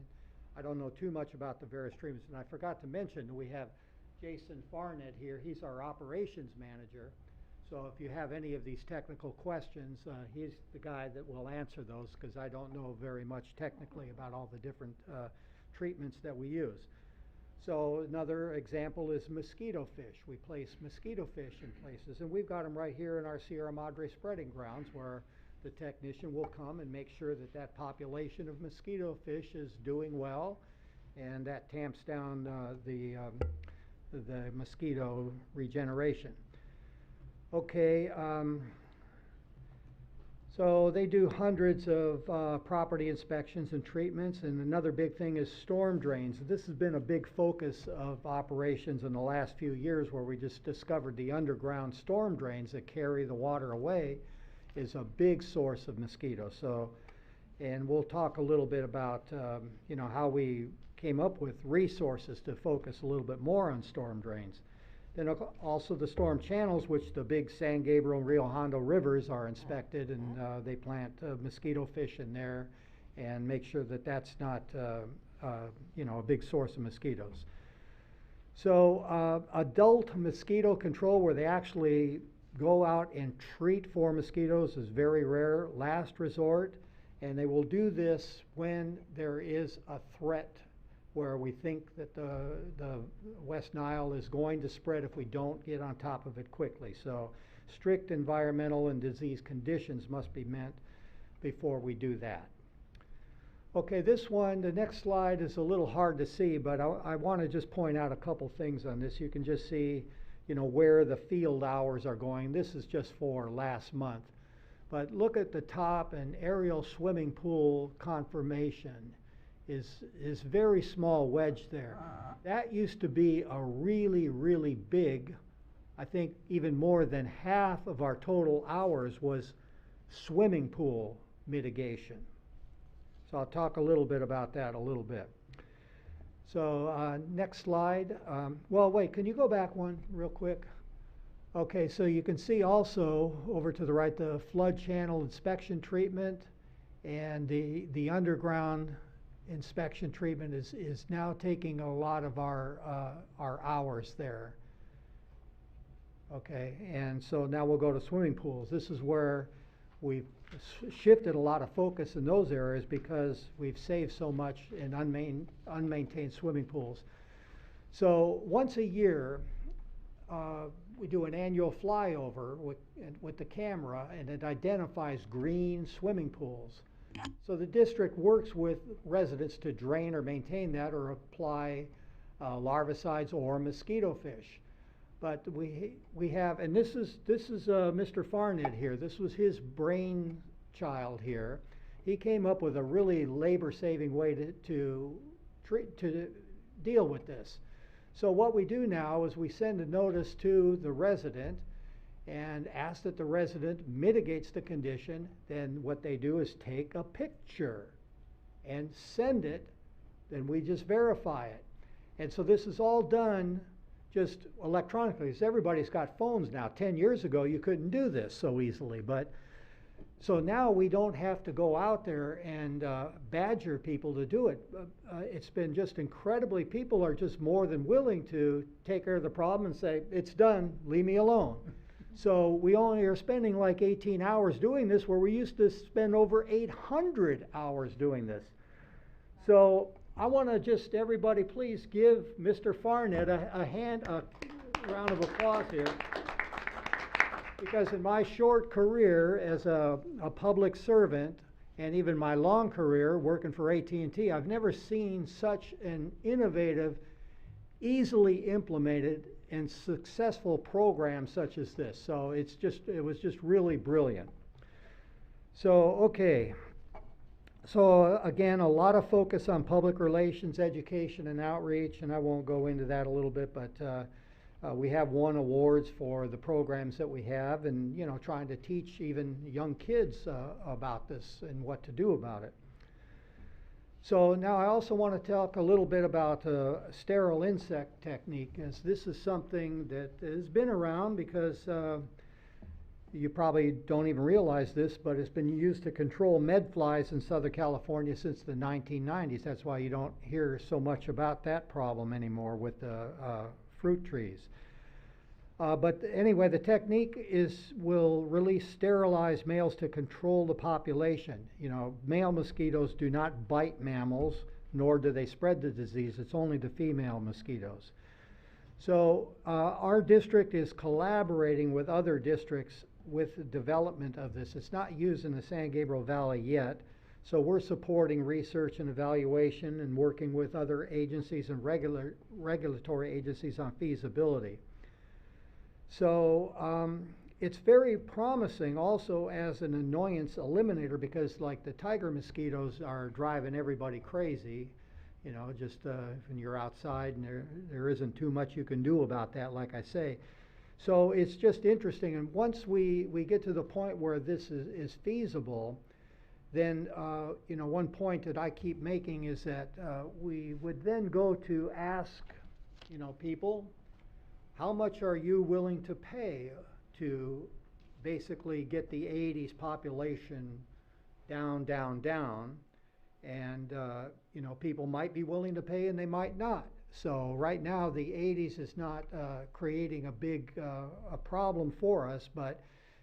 I don't know too much about the various treatments, and I forgot to mention we have Jason Farnett here. He's our operations manager. So if you have any of these technical questions, he's the guy that will answer those, because I don't know very much technically about all the different treatments that we use. So another example is mosquito fish. We place mosquito fish in places, and we've got them right here in our Sierra Madre spreading grounds, where the technician will come and make sure that that population of mosquito fish is doing well, and that tamps down the mosquito regeneration. Okay, so they do hundreds of property inspections and treatments, and another big thing is storm drains. This has been a big focus of operations in the last few years, where we just discovered the underground storm drains that carry the water away is a big source of mosquitoes. So, and we'll talk a little bit about how we came up with resources to focus a little bit more on storm drains. Then also the storm channels, which the big San Gabriel and Rio Hondo rivers are inspected, and they plant mosquito fish in there and make sure that that's not a big source of mosquitoes. So adult mosquito control, where they actually go out and treat for mosquitoes, is very rare, last resort, and they will do this when there is a threat where we think that the West Nile is going to spread if we don't get on top of it quickly. So strict environmental and disease conditions must be met before we do that. Okay, this one, the next slide is a little hard to see, but I want to just point out a couple things on this. You can just see, where the field hours are going. This is just for last month. But look at the top, an aerial swimming pool conformation is very small wedge there. That used to be a really, really big, I think even more than half of our total hours was swimming pool mitigation. So I'll talk a little bit about that a little bit. So next slide. Well, wait, can you go back one real quick? Okay, so you can see also over to the right the flood channel inspection treatment, and the underground inspection treatment is now taking a lot of our hours there. Okay, and so now we'll go to swimming pools. This is where we've shifted a lot of focus in those areas because we've saved so much in unmaintained swimming pools. So once a year, we do an annual flyover with the camera, and it identifies green swimming pools. So the district works with residents to drain or maintain that or apply larvicides or mosquito fish. But we have, and this is Mr. Farnett here. This was his brainchild here. He came up with a really labor-saving way to deal with this. So what we do now is we send a notice to the resident and ask that the resident mitigates the condition. Then what they do is take a picture and send it. Then we just verify it. And so this is all done just electronically. So everybody's got phones now. 10 years ago, you couldn't do this so easily. But so now we don't have to go out there and badger people to do it. It's been just incredibly, people are just more than willing to take care of the problem and say, it's done, leave me alone. So we only are spending like 18 hours doing this, where we used to spend over 800 hours doing this. So I want to just, everybody please give Mr. Farnett a round of applause here. Because in my short career as a public servant, and even my long career working for AT&T, I've never seen such an innovative, easily implemented, and successful program such as this. So it was just really brilliant. So, okay. So again, a lot of focus on public relations, education, and outreach, and I won't go into that a little bit, but we have won awards for the programs that we have, and trying to teach even young kids about this and what to do about it. So now I also want to talk a little bit about sterile insect technique, as this is something that has been around because you probably don't even realize this, but it's been used to control medflies in Southern California since the 1990s. That's why you don't hear so much about that problem anymore with the fruit trees. But anyway, the technique will release sterilized males to control the population. Male mosquitoes do not bite mammals, nor do they spread the disease. It's only the female mosquitoes. So our district is collaborating with other districts with the development of this. It's not used in the San Gabriel Valley yet, so we're supporting research and evaluation and working with other agencies and regulatory agencies on feasibility. So it's very promising also as an annoyance eliminator, because like the tiger mosquitoes are driving everybody crazy. Just when you're outside and there isn't too much you can do about that, like I say. So it's just interesting, and once we get to the point where this is feasible, then one point that I keep making is that we would then go to ask people, how much are you willing to pay to basically get the 80s population down, down, down? And people might be willing to pay and they might not. So right now the 80s is not creating a big a problem for us, but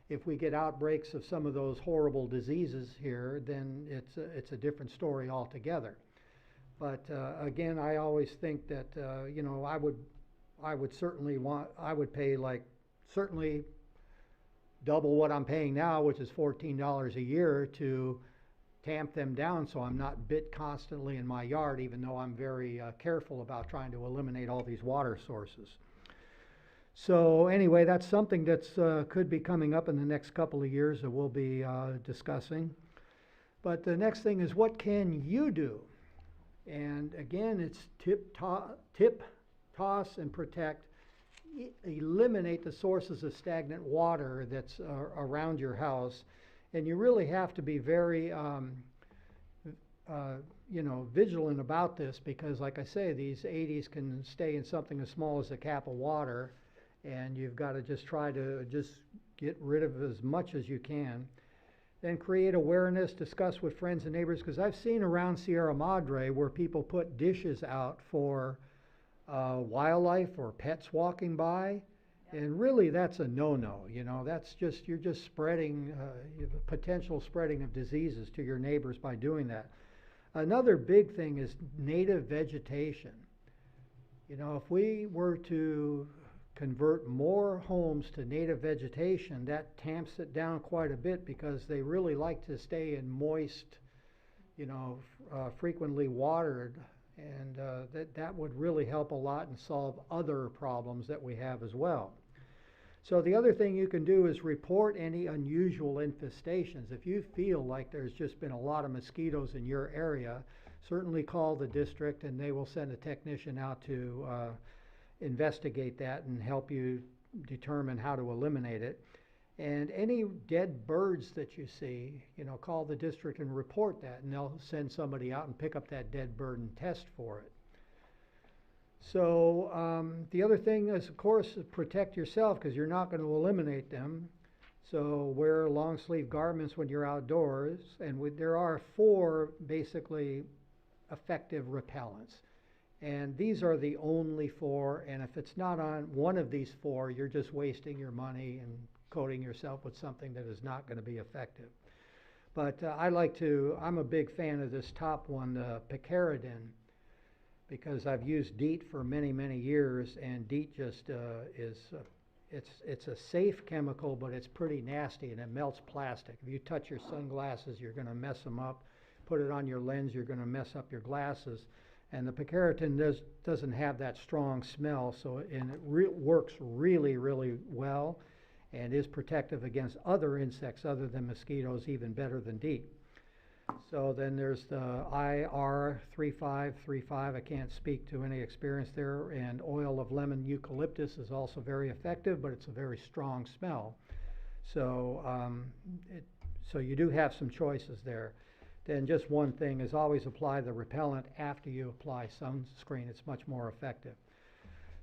if we get outbreaks of some of those horrible diseases here, then it's a different story altogether. But again, I always think that I would pay certainly double what I'm paying now, which is $14 a year, to tamp them down so I'm not bit constantly in my yard, even though I'm very careful about trying to eliminate all these water sources. So anyway, that's something that's could be coming up in the next couple of years that we'll be discussing. But the next thing is, what can you do? And again, it's tip, toss, and protect. Eliminate the sources of stagnant water that's around your house. And you really have to be very, vigilant about this, because like I say, these 80s can stay in something as small as a cap of water, and you've got to just try to just get rid of as much as you can. Then create awareness, discuss with friends and neighbors, because I've seen around Sierra Madre where people put dishes out for wildlife or pets walking by, and really that's a no-no. That's just, you're just spreading, potential spreading of diseases to your neighbors by doing that. Another big thing is native vegetation. If we were to convert more homes to native vegetation, that tamps it down quite a bit, because they really like to stay in moist, frequently watered, and that would really help a lot and solve other problems that we have as well. So the other thing you can do is report any unusual infestations. If you feel like there's just been a lot of mosquitoes in your area, certainly call the district and they will send a technician out to investigate that and help you determine how to eliminate it. And any dead birds that you see, call the district and report that, and they'll send somebody out and pick up that dead bird and test for it. So the other thing is, of course, protect yourself, because you're not going to eliminate them. So wear long sleeve garments when you're outdoors, and there are 4 basically effective repellents. And these are the only 4, and if it's not on one of these 4, you're just wasting your money and coating yourself with something that is not going to be effective. But I'm a big fan of this top one, the picaridin, because I've used DEET for many, many years, and DEET just it's a safe chemical, but it's pretty nasty, and it melts plastic. If you touch your sunglasses, you're going to mess them up. Put it on your lens, you're going to mess up your glasses. And the picaridin doesn't have that strong smell, and it works really, really well, and is protective against other insects other than mosquitoes, even better than DEET. So then there's the IR3535. I can't speak to any experience there. And oil of lemon eucalyptus is also very effective, but it's a very strong smell. So so you do have some choices there. Then just one thing is, always apply the repellent after you apply sunscreen. It's much more effective.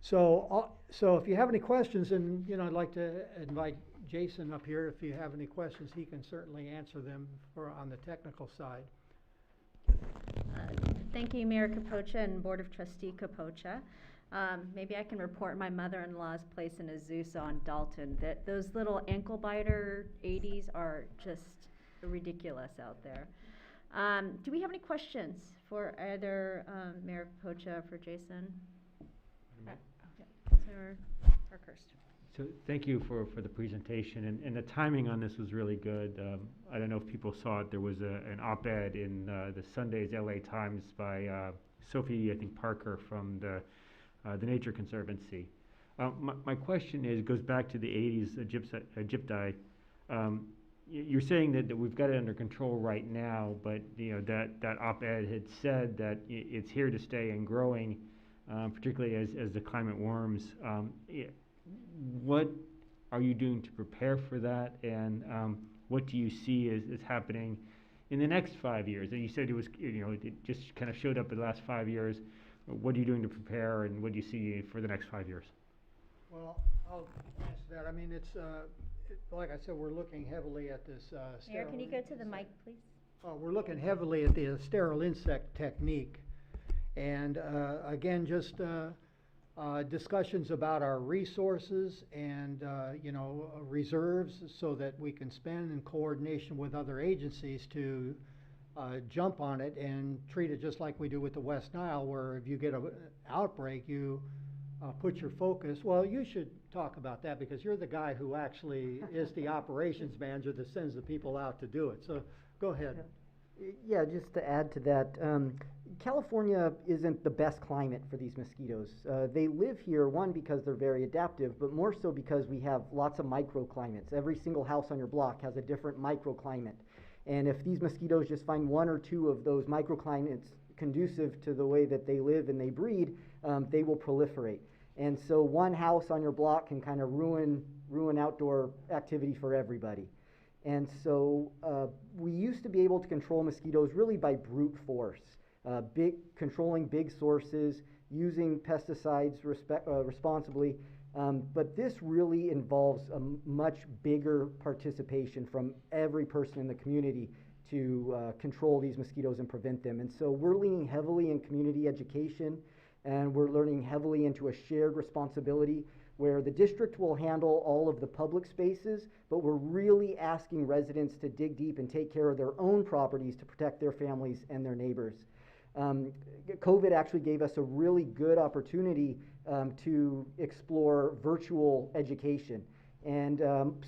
So if you have any questions, and I'd like to invite Jason up here. If you have any questions, he can certainly answer them on the technical side. Thank you, Mayor Capocha and Board of Trustee Capocha. Maybe I can report my mother-in-law's place in Azusa on Dalton. Those little ankle biter 80s are just ridiculous out there. Do we have any questions for either Mayor Capocha or for Jason? Or Parkhurst. So thank you for the presentation, and the timing on this was really good. I don't know if people saw it. There was an op-ed in the Sunday's LA Times by Sophie, I think, Parker from the Nature Conservancy. My question goes back to the 80s Egypti. You're saying that we've got it under control right now, but that op-ed had said that it's here to stay and growing, particularly as the climate warms. What are you doing to prepare for that, and what do you see is happening in the next 5 years? And you said it just kind of showed up in the last 5 years. What are you doing to prepare, and what do you see for the next 5 years? Well, I'll answer that. I mean, it's like I said, we're looking heavily at this Mayor, can you go to the mic, please? We're looking heavily at the sterile insect technique, and again, just discussions about our resources and reserves, so that we can spend in coordination with other agencies to jump on it and treat it just like we do with the West Nile, where if you get an outbreak, you put your focus. Well, you should talk about that, because you're the guy who actually is the operations manager that sends the people out to do it. So go ahead. Yeah, just to add to that, California isn't the best climate for these mosquitoes. They live here, one, because they're very adaptive, but more so because we have lots of microclimates. Every single house on your block has a different microclimate. And if these mosquitoes just find one or two of those microclimates conducive to the way that they live and they breed, they will proliferate. And so one house on your block can kind of ruin outdoor activity for everybody. And so we used to be able to control mosquitoes really by brute force, controlling big sources, using pesticides responsibly. But this really involves a much bigger participation from every person in the community to control these mosquitoes and prevent them. And so we're leaning heavily in community education, and we're learning heavily into a shared responsibility where the district will handle all of the public spaces, but we're really asking residents to dig deep and take care of their own properties to protect their families and their neighbors. COVID actually gave us a really good opportunity to explore virtual education. And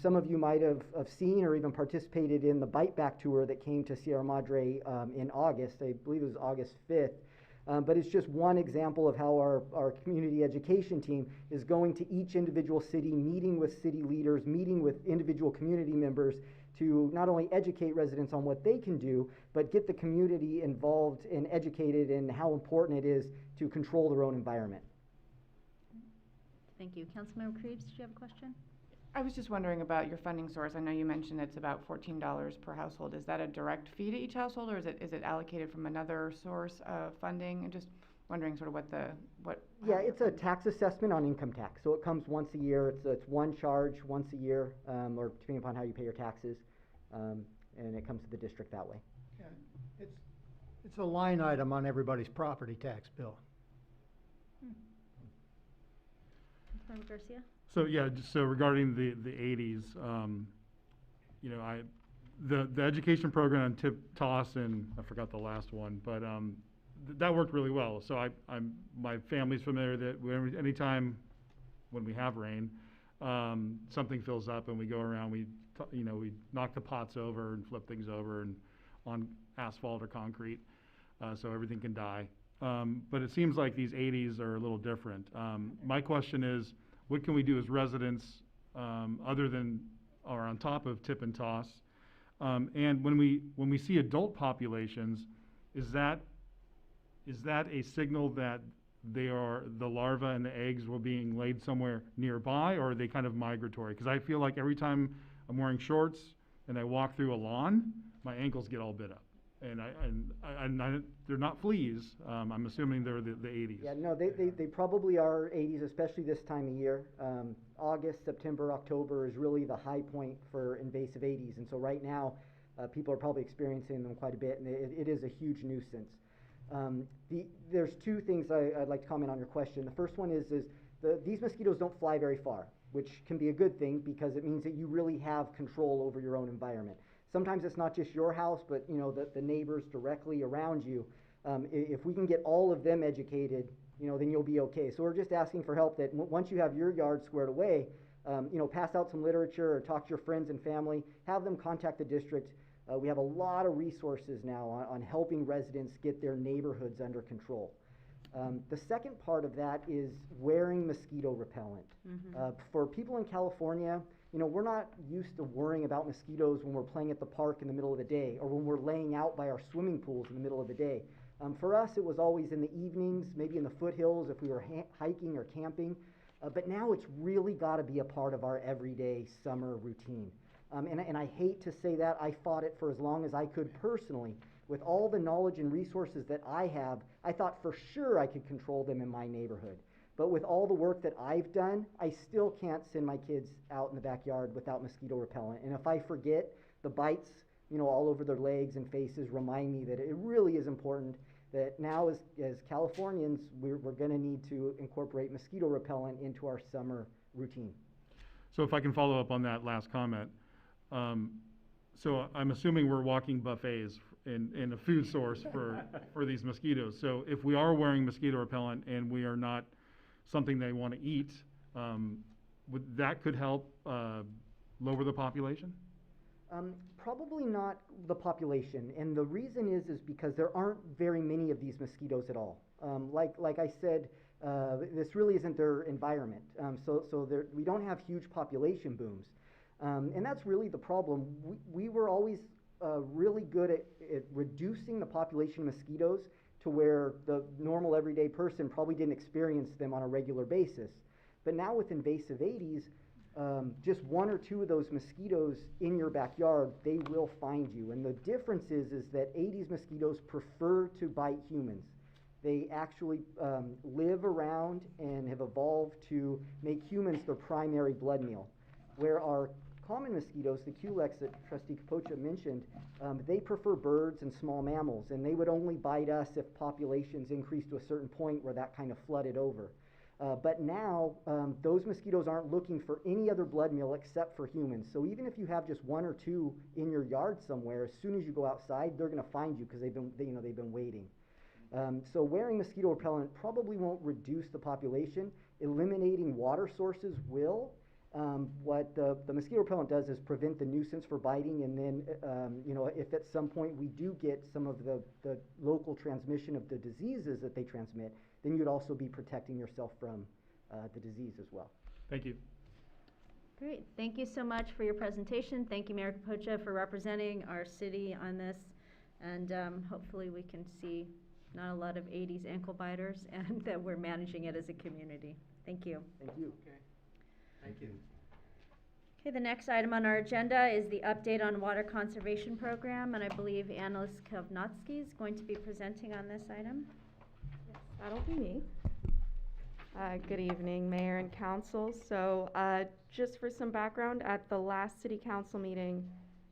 some of you might have seen or even participated in the Bite Back tour that came to Sierra Madre in August. I believe it was August 5th. But it's just one example of how our community education team is going to each individual city, meeting with city leaders, meeting with individual community members to not only educate residents on what they can do, but get the community involved and educated in how important it is to control their own environment. Thank you. Councilmember Creeves, did you have a question? I was just wondering about your funding source. I know you mentioned it's about $14 per household. Is that a direct fee to each household, or is it allocated from another source of funding? I'm just wondering sort of what. Yeah, it's a tax assessment on income tax. So it comes once a year. It's one charge once a year, or depending upon how you pay your taxes, and it comes to the district that way. Yeah, it's a line item on everybody's property tax bill. Councilmember Garcia? So yeah, so regarding the 80s, you know, the education program on tip toss, and I forgot the last one, but that worked really well. So my family's familiar that anytime when we have rain, something fills up and we go around, we knock the pots over and flip things over and on asphalt or concrete, so everything can die. But it seems like these 80s are a little different. My question is, what can we do as residents other than or on top of tip and toss? And when we see adult populations, is that a signal that the larvae and the eggs were being laid somewhere nearby, or are they kind of migratory? Because I feel like every time I'm wearing shorts and I walk through a lawn, my ankles get all bit up. And they're not fleas. I'm assuming they're the 80s. Yeah, no, they probably are 80s, especially this time of year. August, September, October is really the high point for invasive 80s. And so right now, people are probably experiencing them quite a bit, and it is a huge nuisance. There's two things I'd like to comment on your question. The first one is these mosquitoes don't fly very far, which can be a good thing because it means that you really have control over your own environment. Sometimes it's not just your house, but the neighbors directly around you. If we can get all of them educated, then you'll be okay. So we're just asking for help that once you have your yard squared away, pass out some literature or talk to your friends and family, have them contact the district. We have a lot of resources now on helping residents get their neighborhoods under control. The second part of that is wearing mosquito repellent. For people in California, we're not used to worrying about mosquitoes when we're playing at the park in the middle of the day or when we're laying out by our swimming pools in the middle of the day. For us, it was always in the evenings, maybe in the foothills if we were hiking or camping. But now it's really got to be a part of our everyday summer routine. And I hate to say that. I fought it for as long as I could personally. With all the knowledge and resources that I have, I thought for sure I could control them in my neighborhood. But with all the work that I've done, I still can't send my kids out in the backyard without mosquito repellent. And if I forget, the bites, all over their legs and faces remind me that it really is important that now as Californians, we're going to need to incorporate mosquito repellent into our summer routine. So if I can follow up on that last comment. So I'm assuming we're walking buffets in a food source for these mosquitoes. So if we are wearing mosquito repellent and we are not something they want to eat, that could help lower the population? Probably not the population, and the reason is because there aren't very many of these mosquitoes at all. Like I said, this really isn't their environment, so we don't have huge population booms, and that's really the problem. We were always really good at reducing the population of mosquitoes to where the normal everyday person probably didn't experience them on a regular basis. But now with invasive Aedes, just one or two of those mosquitoes in your backyard, they will find you. And the difference is that Aedes mosquitoes prefer to bite humans. They actually live around and have evolved to make humans their primary blood meal. Where our common mosquitoes, the culex that Trustee Capocha mentioned, they prefer birds and small mammals, and they would only bite us if populations increased to a certain point where that kind of flooded over. But now, those mosquitoes aren't looking for any other blood meal except for humans. So even if you have just one or two in your yard somewhere, as soon as you go outside, they're going to find you because they've been waiting. So wearing mosquito repellent probably won't reduce the population. Eliminating water sources will. What the mosquito repellent does is prevent the nuisance for biting, and then if at some point we do get some of the local transmission of the diseases that they transmit, then you'd also be protecting yourself from the disease as well. Thank you. Great, thank you so much for your presentation. Thank you, Mayor Capocha, for representing our city on this, and hopefully we can see not a lot of Aedes ankle biters, and that we're managing it as a community. Thank you. Thank you. Okay. Thank you. Okay, the next item on our agenda is the update on water conservation program, and I believe Annalise Kovnatsky is going to be presenting on this item. Yes, that'll be me. Good evening, Mayor and Council. So just for some background, at the last City Council meeting,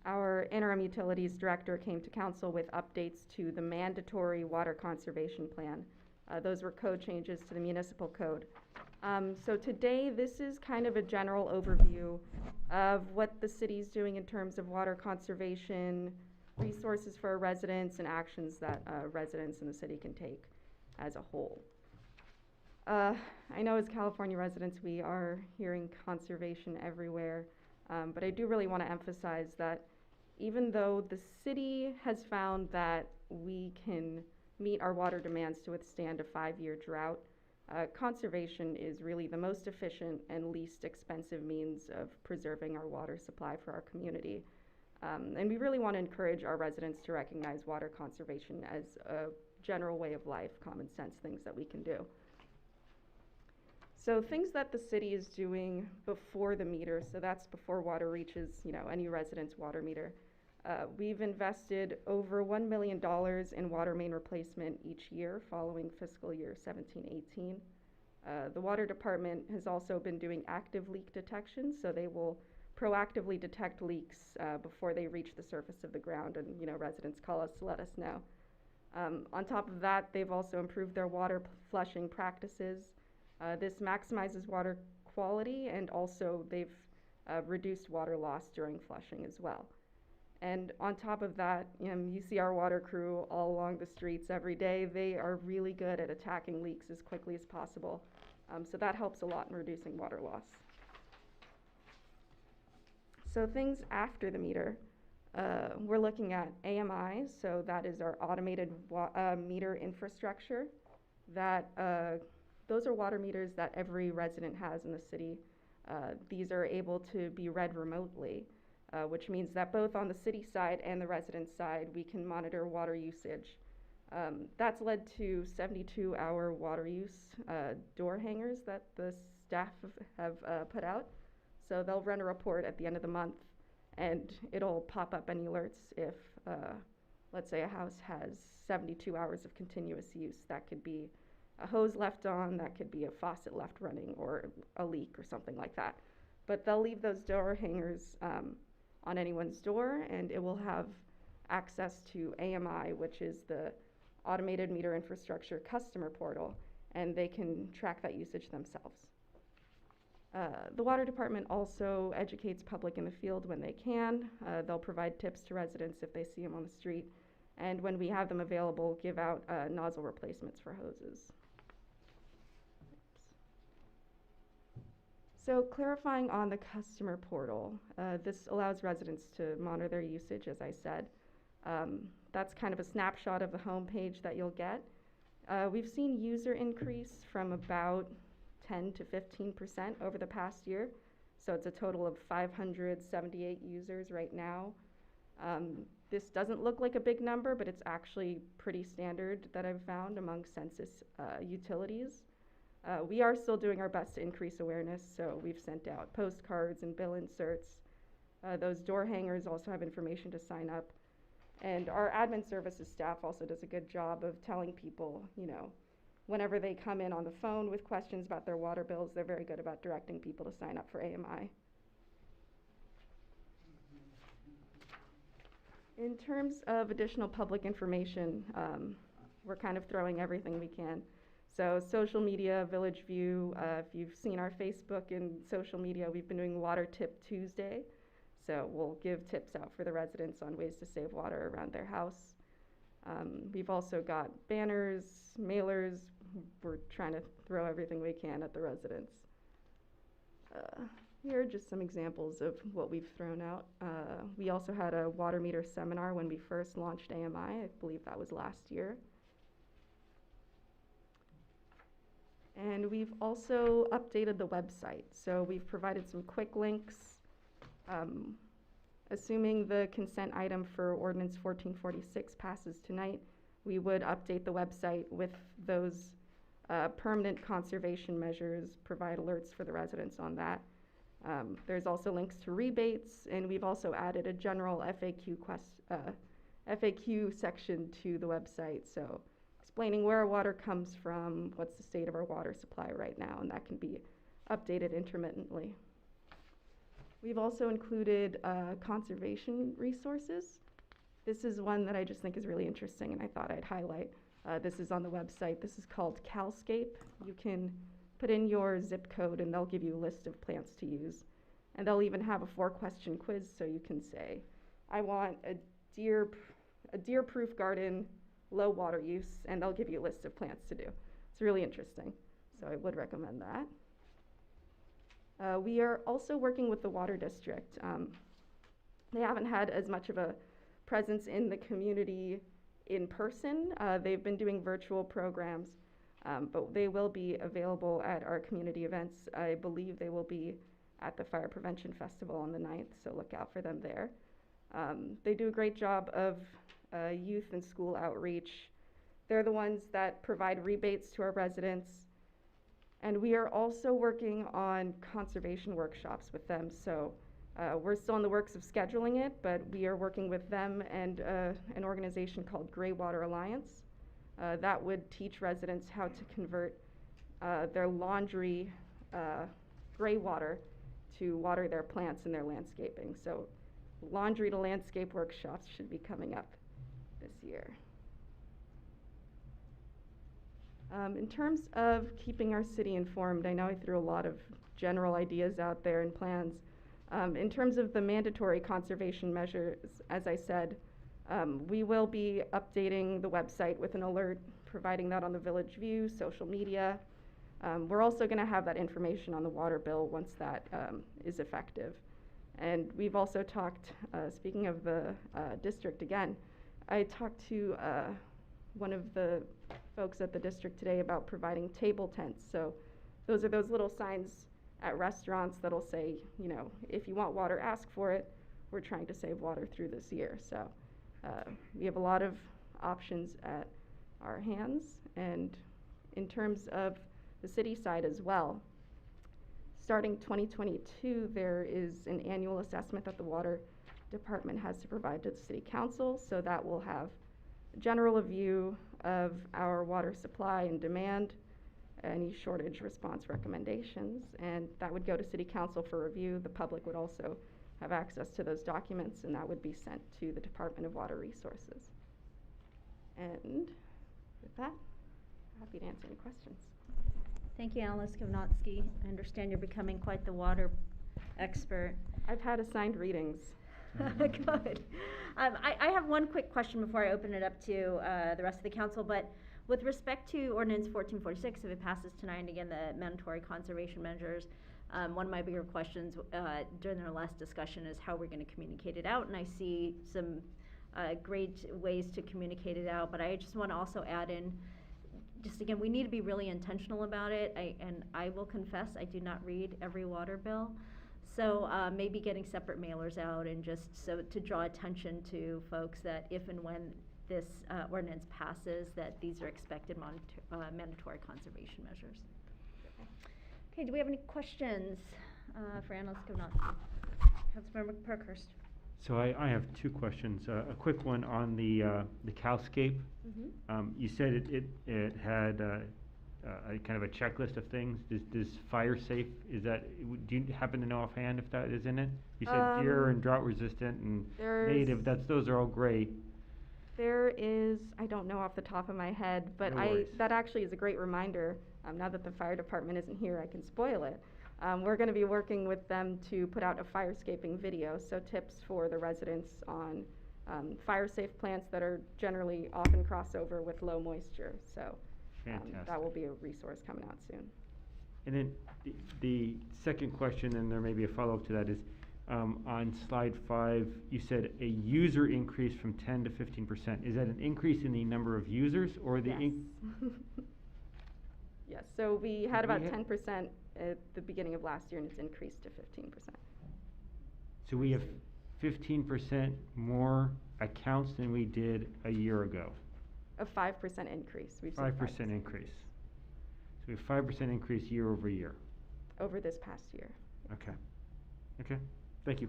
our Interim Utilities Director came to Council with updates to the mandatory water conservation plan. Those were code changes to the municipal code. So today, this is kind of a general overview of what the city's doing in terms of water conservation, resources for our residents, and actions that residents in the city can take as a whole. I know as California residents, we are hearing conservation everywhere, but I do really want to emphasize that even though the city has found that we can meet our water demands to withstand a 5-year drought, conservation is really the most efficient and least expensive means of preserving our water supply for our community. And we really want to encourage our residents to recognize water conservation as a general way of life, common sense things that we can do. So things that the city is doing before the meter, so that's before water reaches, any resident's water meter. We've invested over $1 million in water main replacement each year following fiscal year 17-18. The water department has also been doing active leak detection, so they will proactively detect leaks before they reach the surface of the ground, and residents call us to let us know. On top of that, they've also improved their water flushing practices. This maximizes water quality, and also they've reduced water loss during flushing as well. And on top of that, you see our water crew all along the streets every day. They are really good at attacking leaks as quickly as possible. So that helps a lot in reducing water loss. So things after the meter, we're looking at AMI, so that is our automated meter infrastructure. Those are water meters that every resident has in the city. These are able to be read remotely. Which means that both on the city side and the resident side, we can monitor water usage. That's led to 72-hour water use door hangers that the staff have put out. So they'll run a report at the end of the month, and it'll pop up any alerts if, let's say, a house has 72 hours of continuous use. That could be a hose left on, that could be a faucet left running, or a leak or something like that. But they'll leave those door hangers on anyone's door, and it will have access to AMI, which is the Automated Meter Infrastructure Customer Portal, and they can track that usage themselves. The water department also educates public in the field when they can. They'll provide tips to residents if they see them on the street, and when we have them available, give out nozzle replacements for hoses. So clarifying on the customer portal, this allows residents to monitor their usage, as I said. That's kind of a snapshot of the home page that you'll get. We've seen user increase from about 10 to 15% over the past year. So it's a total of 578 users right now. This doesn't look like a big number, but it's actually pretty standard that I've found among census utilities. We are still doing our best to increase awareness, so we've sent out postcards and bill inserts. Those door hangers also have information to sign up. And our admin services staff also does a good job of telling people, you know, whenever they come in on the phone with questions about their water bills, they're very good about directing people to sign up for AMI. In terms of additional public information, we're kind of throwing everything we can. So social media, Village View, if you've seen our Facebook and social media, we've been doing Water Tip Tuesday. So we'll give tips out for the residents on ways to save water around their house. We've also got banners, mailers. We're trying to throw everything we can at the residents. Here are just some examples of what we've thrown out. We also had a water meter seminar when we first launched AMI. I believe that was last year. And we've also updated the website. So we've provided some quick links. Assuming the consent item for Ordinance 1446 passes tonight, we would update the website with those permanent conservation measures, provide alerts for the residents on that. There's also links to rebates, and we've also added a general FAQ section to the website, so explaining where our water comes from, what's the state of our water supply right now, and that can be updated intermittently. We've also included conservation resources. This is one that I just think is really interesting and I thought I'd highlight. This is on the website. This is called CalScape. You can put in your zip code and they'll give you a list of plants to use. And they'll even have a 4-question quiz, so you can say, I want a deer-proof garden, low water use, and they'll give you a list of plants to do. It's really interesting, so I would recommend that. We are also working with the Water District. They haven't had as much of a presence in the community in person. They've been doing virtual programs, but they will be available at our community events. I believe they will be at the Fire Prevention Festival on the 9th, so look out for them there. They do a great job of youth and school outreach. They're the ones that provide rebates to our residents. And we are also working on conservation workshops with them. So we're still in the works of scheduling it, but we are working with them and an organization called Gray Water Alliance. That would teach residents how to convert their laundry gray water to water their plants and their landscaping. So laundry to landscape workshops should be coming up this year. In terms of keeping our city informed, I know I threw a lot of general ideas out there and plans. In terms of the mandatory conservation measures, as I said, we will be updating the website with an alert, providing that on the Village View, social media. We're also going to have that information on the water bill once that is effective. And we've also talked, speaking of the district again, I talked to one of the folks at the district today about providing table tents. So those are those little signs at restaurants that'll say, you know, if you want water, ask for it. We're trying to save water through this year. So we have a lot of options at our hands. And in terms of the city side as well, starting 2022, there is an annual assessment that the water department has to provide to the city council. So that will have a general view of our water supply and demand, any shortage response recommendations, and that would go to city council for review. The public would also have access to those documents, and that would be sent to the Department of Water Resources. And with that, happy to answer any questions. Thank you, Alice Kovnotsky. I understand you're becoming quite the water expert. I've had assigned readings. Good. I have one quick question before I open it up to the rest of the council, but with respect to Ordinance 1446, if it passes tonight, and again, the mandatory conservation measures, One of my bigger questions during our last discussion is how we're going to communicate it out, and I see some great ways to communicate it out, but I just want to also add in, just again, we need to be really intentional about it. And I will confess, I do not read every water bill. So maybe getting separate mailers out, and just so to draw attention to folks that if and when this ordinance passes, that these are expected mandatory conservation measures. Okay, do we have any questions for Analyst Kovnowski? Councilmember Parkhurst. So I have two questions. A quick one on the cowscape. You said it had a kind of a checklist of things. Does fire safe, is that, do you happen to know offhand if that is in it? You said deer and drought resistant and native, those are all great. There is, I don't know off the top of my head, but No worries. that actually is a great reminder. Now that the fire department isn't here, I can spoil it. We're gonna be working with them to put out a firescaping video, so tips for the residents on fire-safe plants that are generally often crossover with low moisture. So that will be a resource coming out soon. And then the second question, and there may be a follow-up to that, is on slide 5, you said a user increase from 10 to 15%. Is that an increase in the number of users, or the Yes. Yes, so we had about 10% at the beginning of last year, and it's increased to 15%. So we have 15% more accounts than we did a year ago? A 5% increase. We've seen 5% increase. So we have 5% increase year over year. over this past year. Okay. Okay. Thank you.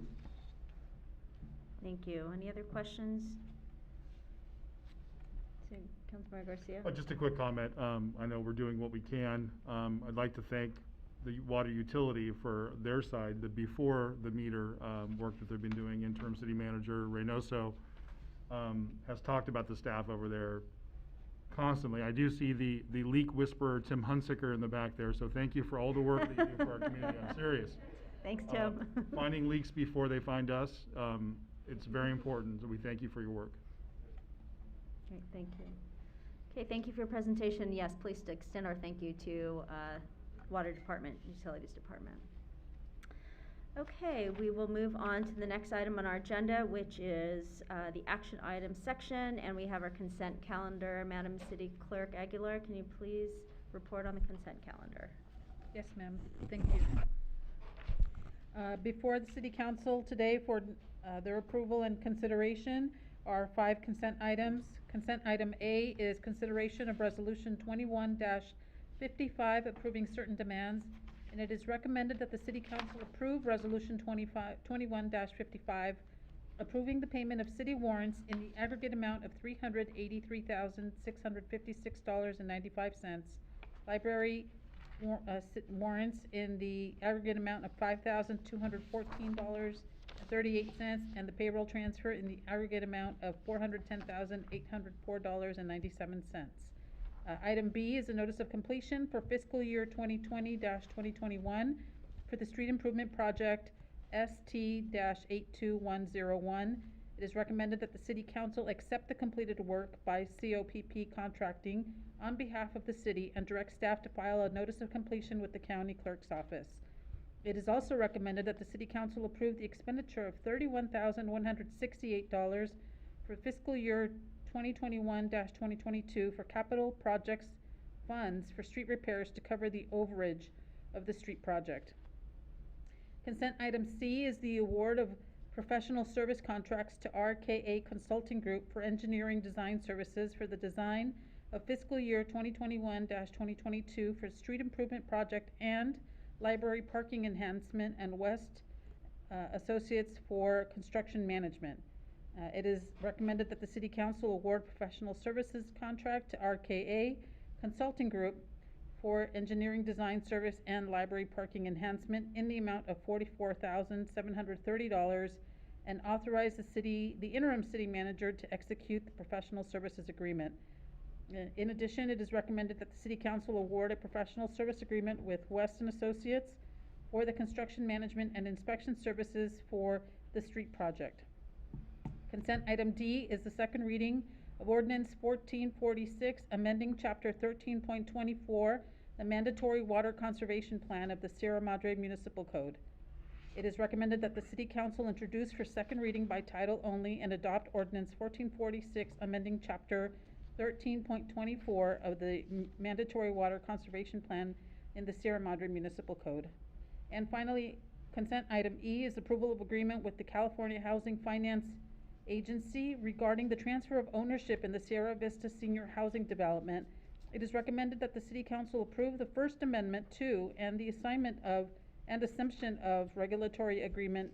Thank you. Any other questions? So, Councilmember Garcia? Just a quick comment. I know we're doing what we can. I'd like to thank the water utility for their side, the before the meter work that they've been doing. Interim City Manager Reynoso has talked about the staff over there constantly. I do see the leak whisperer Tim Hunsicker in the back there, so thank you for all the work that you do for our community. I'm serious. Thanks, Tim. Finding leaks before they find us, it's very important, so we thank you for your work. Great, thank you. Okay, thank you for your presentation. Yes, please extend our thank you to Water Department, Utilities Department. Okay, we will move on to the next item on our agenda, which is the action items section, and we have our consent calendar. Madam City Clerk Aguilar, can you please report on the consent calendar? Yes, ma'am. Thank you. Before the City Council today for their approval and consideration are 5 consent items. Consent item A is consideration of Resolution 21-55 approving certain demands, and it is recommended that the City Council approve Resolution 21-55 approving the payment of city warrants in the aggregate amount of $383,656.95, library warrants in the aggregate amount of $5,214.38, and the payroll transfer in the aggregate amount of $410,804.97. Item B is a notice of completion for fiscal year 2020-2021 for the street improvement project ST-82101. It is recommended that the City Council accept the completed work by COPP Contracting on behalf of the city and direct staff to file a notice of completion with the county clerk's office. It is also recommended that the City Council approve the expenditure of $31,168 for fiscal year 2021-2022 for capital projects funds for street repairs to cover the overage of the street project. Consent item C is the award of professional service contracts to RKA Consulting Group for engineering design services for the design of fiscal year 2021-2022 for street improvement project and library parking enhancement, and West Associates for construction management. It is recommended that the City Council award professional services contract to RKA Consulting Group for engineering design service and library parking enhancement in the amount of $44,730, and authorize the interim city manager to execute the professional services agreement. In addition, it is recommended that the City Council award a professional service agreement with West Associates for the construction management and inspection services for the street project. Consent item D is the second reading of Ordinance 1446, amending Chapter 13.24, the mandatory water conservation plan of the Sierra Madre Municipal Code. It is recommended that the City Council introduce for second reading by title only and adopt Ordinance 1446, amending Chapter 13.24 of the mandatory water conservation plan in the Sierra Madre Municipal Code. And finally, consent item E is approval of agreement with the California Housing Finance Agency regarding the transfer of ownership in the Sierra Vista Senior Housing Development. It is recommended that the City Council approve the First Amendment to and the assignment of and assumption of regulatory agreement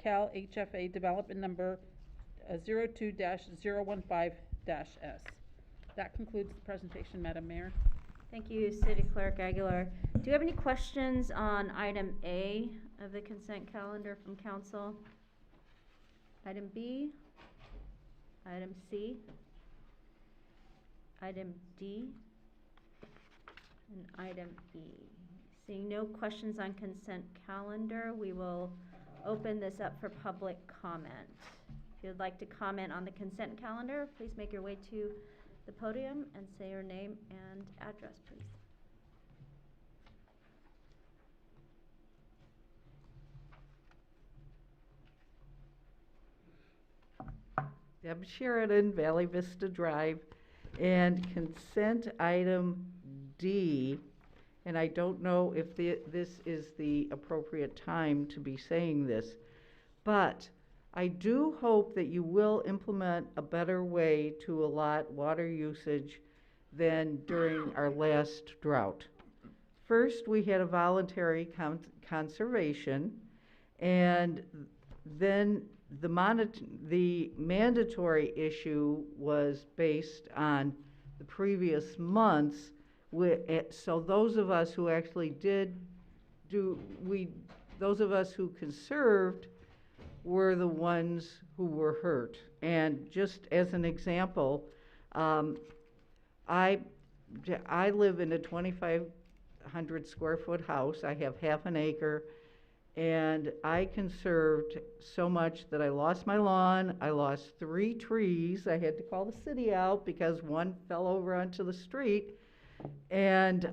Cal HFA Development Number 02-015-S. That concludes the presentation, Madam Mayor. Thank you, City Clerk Aguilar. Do you have any questions on item A of the consent calendar from council? Item B? Item C? Item D? And item E. Seeing no questions on consent calendar, we will open this up for public comment. If you'd like to comment on the consent calendar, please make your way to the podium and say your name and address, please. Deb Sheridan, Valley Vista Drive, and consent item D. And I don't know if this is the appropriate time to be saying this, but I do hope that you will implement a better way to allot water usage than during our last drought. First, we had a voluntary conservation, and then the mandatory use was based on the previous months. So those of us who actually those of us who conserved were the ones who were hurt. And just as an example, I live in a 2,500 square foot house. I have half an acre, and I conserved so much that I lost my lawn. I lost 3 trees. I had to call the city out because one fell over onto the street. And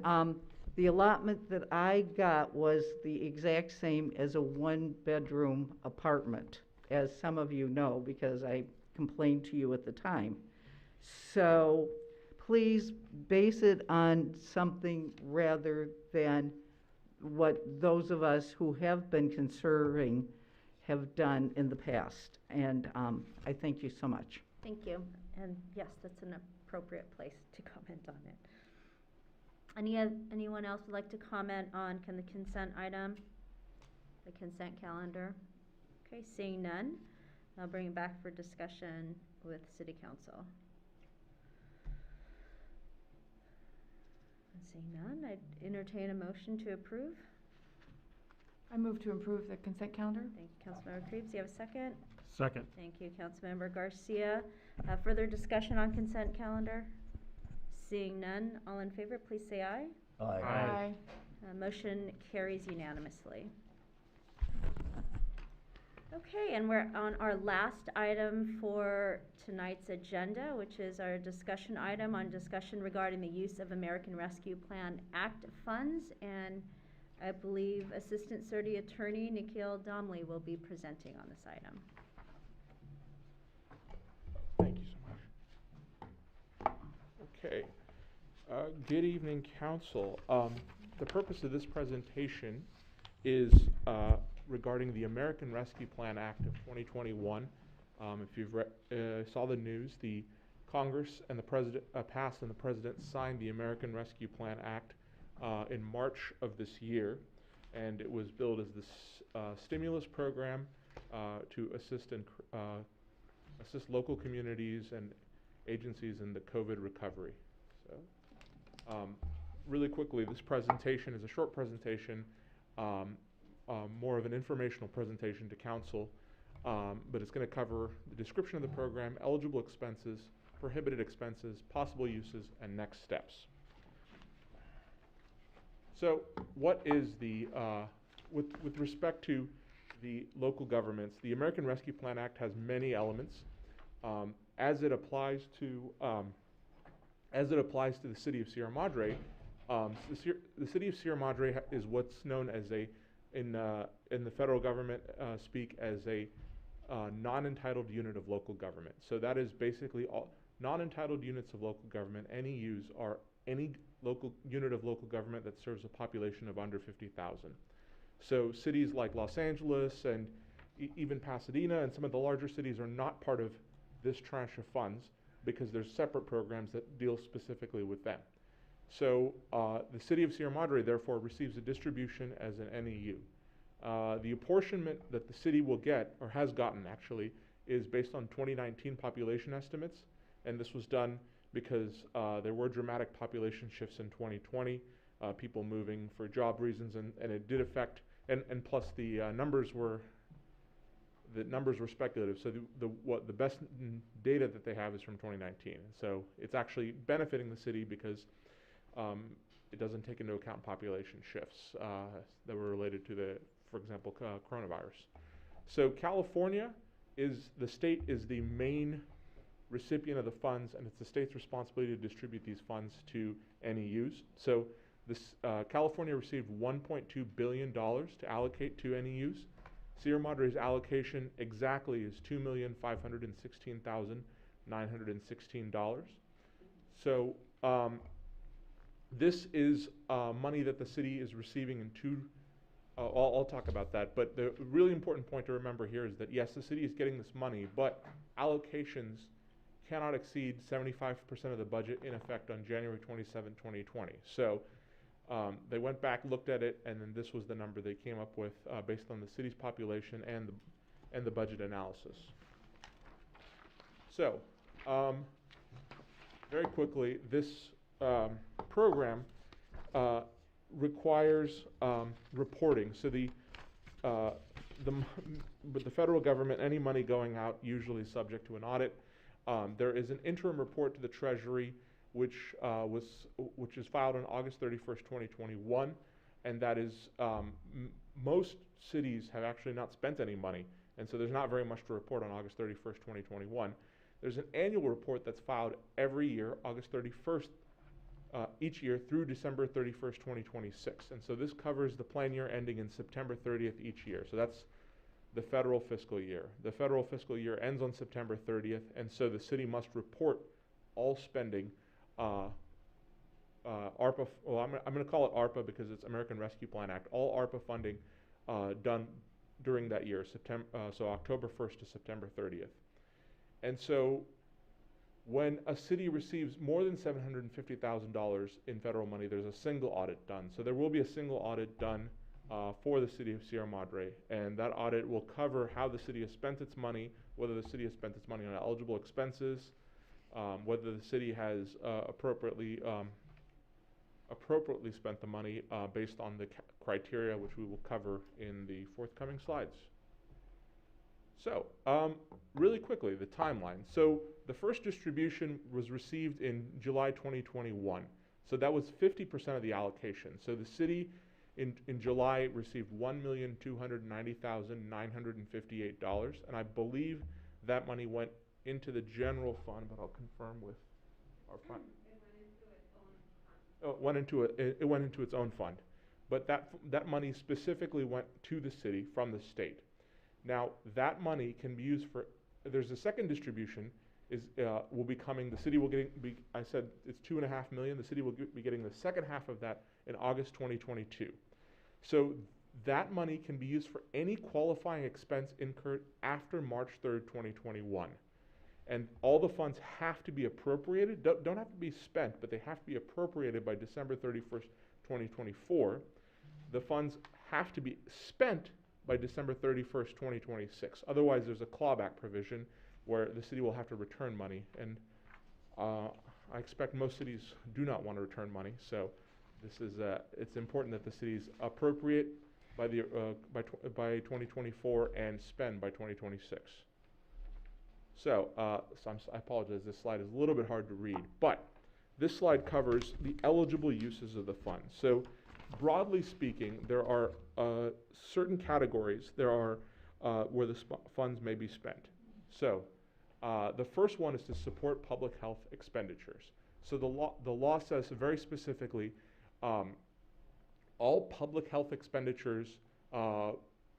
the allotment that I got was the exact same as a 1-bedroom apartment, as some of you know, because I complained to you at the time. So please base it on something rather than what those of us who have been conserving have done in the past. And I thank you so much. Thank you. And yes, that's an appropriate place to comment on it. Anyone else would like to comment on the consent item, the consent calendar? Okay, seeing none, I'll bring it back for discussion with City Council. And seeing none, I'd entertain a motion to approve. I move to approve the consent calendar. Thank you, Councilmember Creeps. Do you have a second? Second. Thank you, Councilmember Garcia. Further discussion on consent calendar? Seeing none, all in favor, please say aye. Aye. Aye. Motion carries unanimously. Okay, and we're on our last item for tonight's agenda, which is our discussion item on discussion regarding the use of American Rescue Plan Act funds. And I believe Assistant City Attorney Nikhil Domley will be presenting on this item. Thank you so much. Okay. Good evening, Council. The purpose of this presentation is regarding the American Rescue Plan Act of 2021. If you've saw the news, the Congress and the President passed and the President signed the American Rescue Plan Act in March of this year, and it was billed as this stimulus program to assist local communities and agencies in the COVID recovery. So, really quickly, this presentation is a short presentation, more of an informational presentation to Council, but it's going to cover the description of the program, eligible expenses, prohibited expenses, possible uses, and next steps. So what is the, with respect to the local governments, the American Rescue Plan Act has many elements. As it applies to the city of Sierra Madre, The city of Sierra Madre is what's known as in the federal government speak as a non-entitled unit of local government. So that is basically all non-entitled units of local government. NEUs are any local unit of local government that serves a population of under 50,000. So cities like Los Angeles and even Pasadena and some of the larger cities are not part of this tranche of funds because there's separate programs that deal specifically with them. So the city of Sierra Madre therefore receives a distribution as an NEU. The apportionment that the city will get, or has gotten actually, is based on 2019 population estimates, and this was done because there were dramatic population shifts in 2020, people moving for job reasons, and it did affect, and plus the numbers were speculative. So the best data that they have is from 2019. So it's actually benefiting the city because it doesn't take into account population shifts that were related to for example, coronavirus. So California the state is the main recipient of the funds, and it's the state's responsibility to distribute these funds to NEUs. So California received $1.2 billion to allocate to NEUs. Sierra Madre's allocation exactly is $2,516,916. So this is money that the city is receiving in two. I'll talk about that, but the really important point to remember here is that yes, the city is getting this money, but allocations cannot exceed 75% of the budget in effect on January 27, 2020. So they went back, looked at it, and then this was the number they came up with based on the city's population and the budget analysis. So very quickly, this program requires reporting. So with the federal government, any money going out usually is subject to an audit. There is an interim report to the Treasury, which is filed on August 31st, 2021, and that is most cities have actually not spent any money, and so there's not very much to report on August 31st, 2021. There's an annual report that's filed every year, August 31st. Each year through December 31st, 2026. And so this covers the plan year ending in September 30th each year. So that's the federal fiscal year. The federal fiscal year ends on September 30th, and so the city must report all spending, ARPA, well, I'm going to call it ARPA because it's American Rescue Plan Act, all ARPA funding done during that year, so October 1st to September 30th. And so when a city receives more than $750,000 in federal money, there's a single audit done. So there will be a single audit done for the city of Sierra Madre, and that audit will cover how the city has spent its money, whether the city has spent its money on eligible expenses, whether the city has appropriately spent the money based on the criteria, which we will cover in the forthcoming slides. So, really quickly, the timeline. So, the first distribution was received in July 2021. So that was 50% of the allocation. So the city in July received $1,290,958, and I believe that money went into the general fund, but I'll confirm with our fund. It went into its own fund. But that money specifically went to the city from the state. Now, that money can be used for, there's a second distribution, will be coming, the city will I said it's $2.5 million, the city will be getting the second half of that in August 2022. So that money can be used for any qualifying expense incurred after March 3rd, 2021. And all the funds have to be appropriated, don't have to be spent, but they have to be appropriated by December 31st, 2024. The funds have to be spent by December 31st, 2026. Otherwise, there's a clawback provision where the city will have to return money. And I expect most cities do not want to return money. So this is it's important that the cities appropriate by 2024 and spend by 2026. So I apologize, this slide is a little bit hard to read, but this slide covers the eligible uses of the fund. So broadly speaking, there are certain categories where the funds may be spent. So the first one is to support public health expenditures. So the law says very specifically all public health expenditures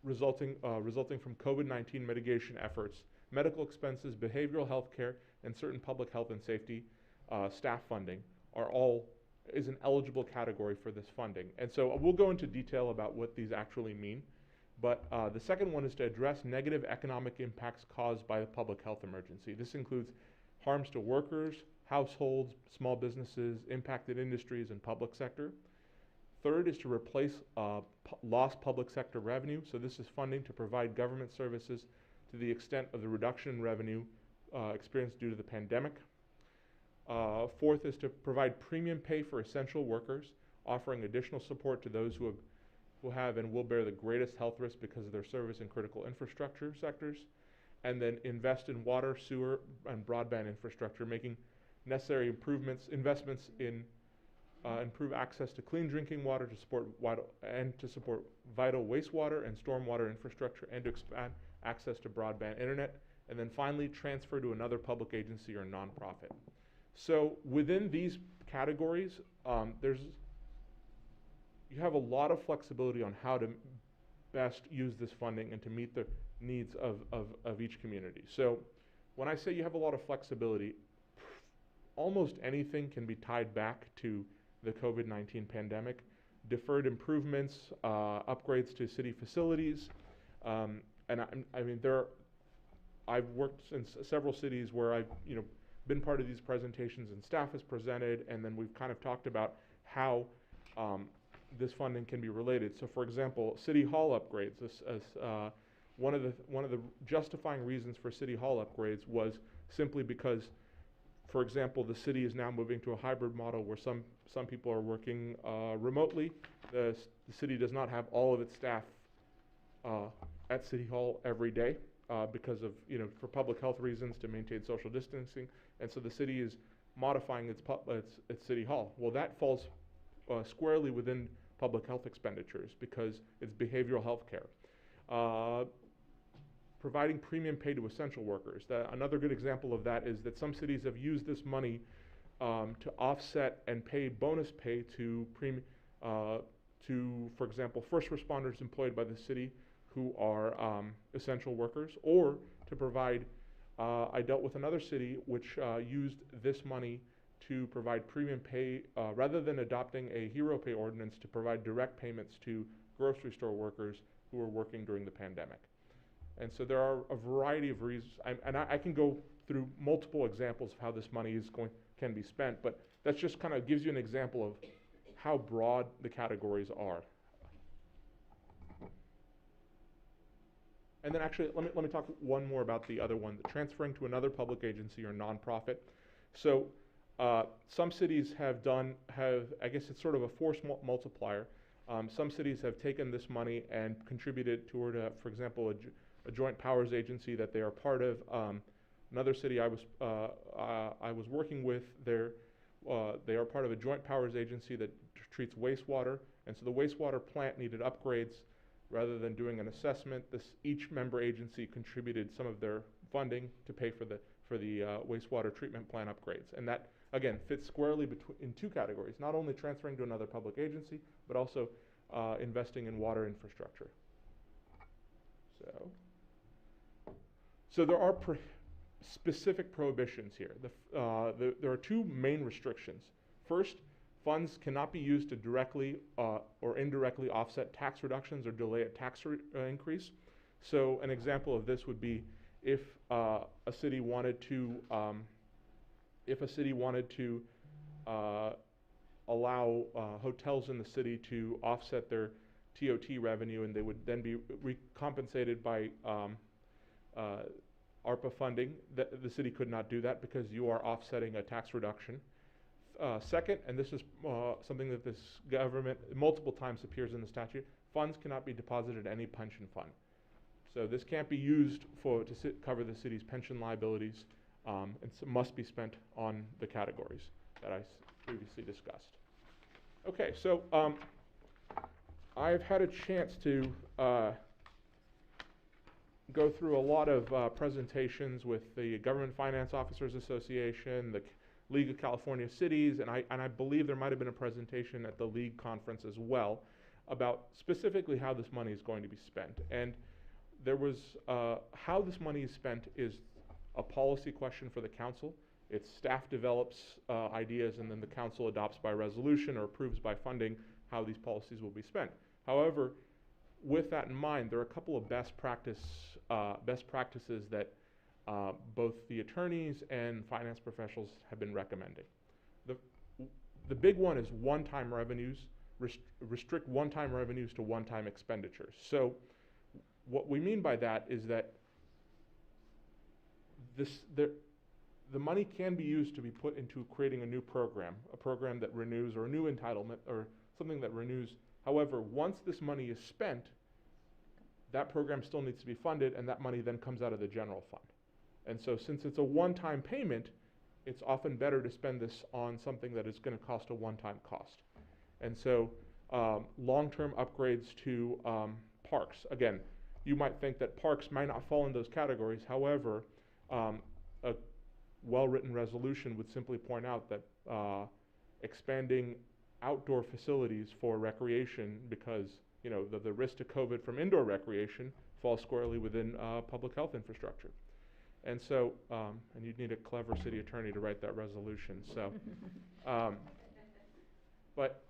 resulting from COVID-19 mitigation efforts, medical expenses, behavioral health care, and certain public health and safety staff funding is an eligible category for this funding. And so we'll go into detail about what these actually mean. But the second one is to address negative economic impacts caused by the public health emergency. This includes harms to workers, households, small businesses, impacted industries, and public sector. Third is to replace lost public sector revenue. So this is funding to provide government services to the extent of the reduction in revenue experienced due to the pandemic. Fourth is to provide premium pay for essential workers, offering additional support to those who have and will bear the greatest health risk because of their service in critical infrastructure sectors. And then invest in water, sewer, and broadband infrastructure, making necessary investments in improve access to clean drinking water to support vital wastewater and stormwater infrastructure, and to expand access to broadband internet. And then finally, transfer to another public agency or nonprofit. So within these categories, you have a lot of flexibility on how to best use this funding and to meet the needs of each community. So when I say you have a lot of flexibility, almost anything can be tied back to the COVID-19 pandemic. Deferred improvements, upgrades to city facilities, and I've worked in several cities where I've been part of these presentations and staff has presented, and then we've kind of talked about how this funding can be related. So, for example, city hall upgrades. One of the justifying reasons for city hall upgrades was simply because, for example, the city is now moving to a hybrid model where some people are working remotely. The city does not have all of its staff at City Hall every day because of, for public health reasons, to maintain social distancing, and so the city is modifying its City Hall. Well, that falls squarely within public health expenditures because it's behavioral health care. Providing premium pay to essential workers. Another good example of that is that some cities have used this money to offset and pay bonus pay to, for example, first responders employed by the city who are essential workers, or to provide, I dealt with another city which used this money to provide premium pay, rather than adopting a hero pay ordinance, to provide direct payments to grocery store workers who were working during the pandemic. And so there are a variety of reasons, and I can go through multiple examples of how this money can be spent, but that just kind of gives you an example of how broad the categories are. And then actually, let me talk one more about the other one, the transferring to another public agency or nonprofit. So some cities I guess it's sort of a force multiplier. Some cities have taken this money and contributed toward, for example, a joint powers agency that they are part of. Another city I was working with, they are part of a joint powers agency that treats wastewater, and so the wastewater plant needed upgrades. Rather than doing an assessment, each member agency contributed some of their funding to pay for the wastewater treatment plant upgrades, and that again fits squarely in two categories: not only transferring to another public agency, but also investing in water infrastructure. So there are specific prohibitions here. There are two main restrictions. First, funds cannot be used to directly or indirectly offset tax reductions or delay a tax increase. So an example of this would be if a city wanted to allow hotels in the city to offset their TOT revenue, and they would then be recompensated by ARPA funding. The city could not do that because you are offsetting a tax reduction. Second, and this is something that this government multiple times appears in the statute, funds cannot be deposited in any pension fund. So this can't be used to cover the city's pension liabilities, and so must be spent on the categories that I previously discussed. Okay, so I've had a chance to go through a lot of presentations with the Government Finance Officers Association, the League of California Cities, and I believe there might have been a presentation at the League conference as well about specifically how this money is going to be spent. And there was, how this money is spent is a policy question for the council. It's staff develops ideas, and then the council adopts by resolution or approves by funding how these policies will be spent. However, with that in mind, there are a couple of best practices that both the attorneys and finance professionals have been recommending. The big one is one-time revenues, restrict one-time revenues to one-time expenditures. So what we mean by that is that the money can be used to be put into creating a new program, a program that renews, or a new entitlement, or something that renews. However, once this money is spent, that program still needs to be funded, and that money then comes out of the general fund. And so since it's a one-time payment, it's often better to spend this on something that is going to cost a one-time cost. And so long-term upgrades to parks. Again, you might think that parks might not fall in those categories. However, a well-written resolution would simply point out that expanding outdoor facilities for recreation, because the risk to COVID from indoor recreation falls squarely within public health infrastructure. And so, and you'd need a clever city attorney to write that resolution. So, but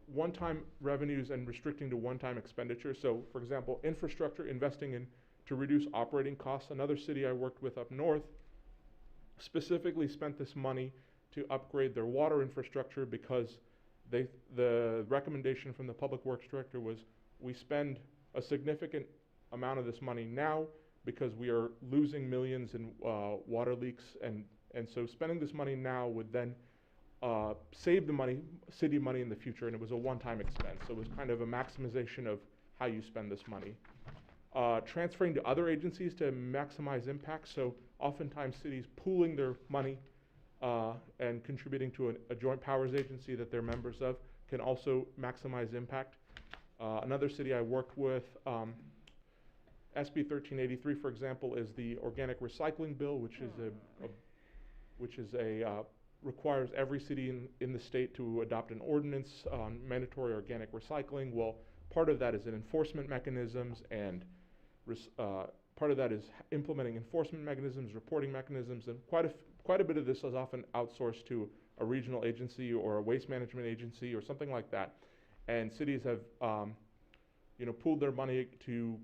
one-time revenues and restricting to one-time expenditures. So, for example, infrastructure, investing in to reduce operating costs. Another city I worked with up north specifically spent this money to upgrade their water infrastructure because the recommendation from the public works director was, we spend a significant amount of this money now because we are losing millions in water leaks, and so spending this money now would then save the money, city money in the future, and it was a one-time expense. So it was kind of a maximization of how you spend this money. Transferring to other agencies to maximize impact. So oftentimes cities pooling their money and contributing to a joint powers agency that they're members of can also maximize impact. Another city I worked with, SB 1383, for example, is the organic recycling bill, which is requires every city in the state to adopt an ordinance on mandatory organic recycling. Well, part of that is in enforcement mechanisms, and part of that is implementing enforcement mechanisms, reporting mechanisms, and quite a bit of this is often outsourced to a regional agency or a waste management agency or something like that. And cities have pooled their money to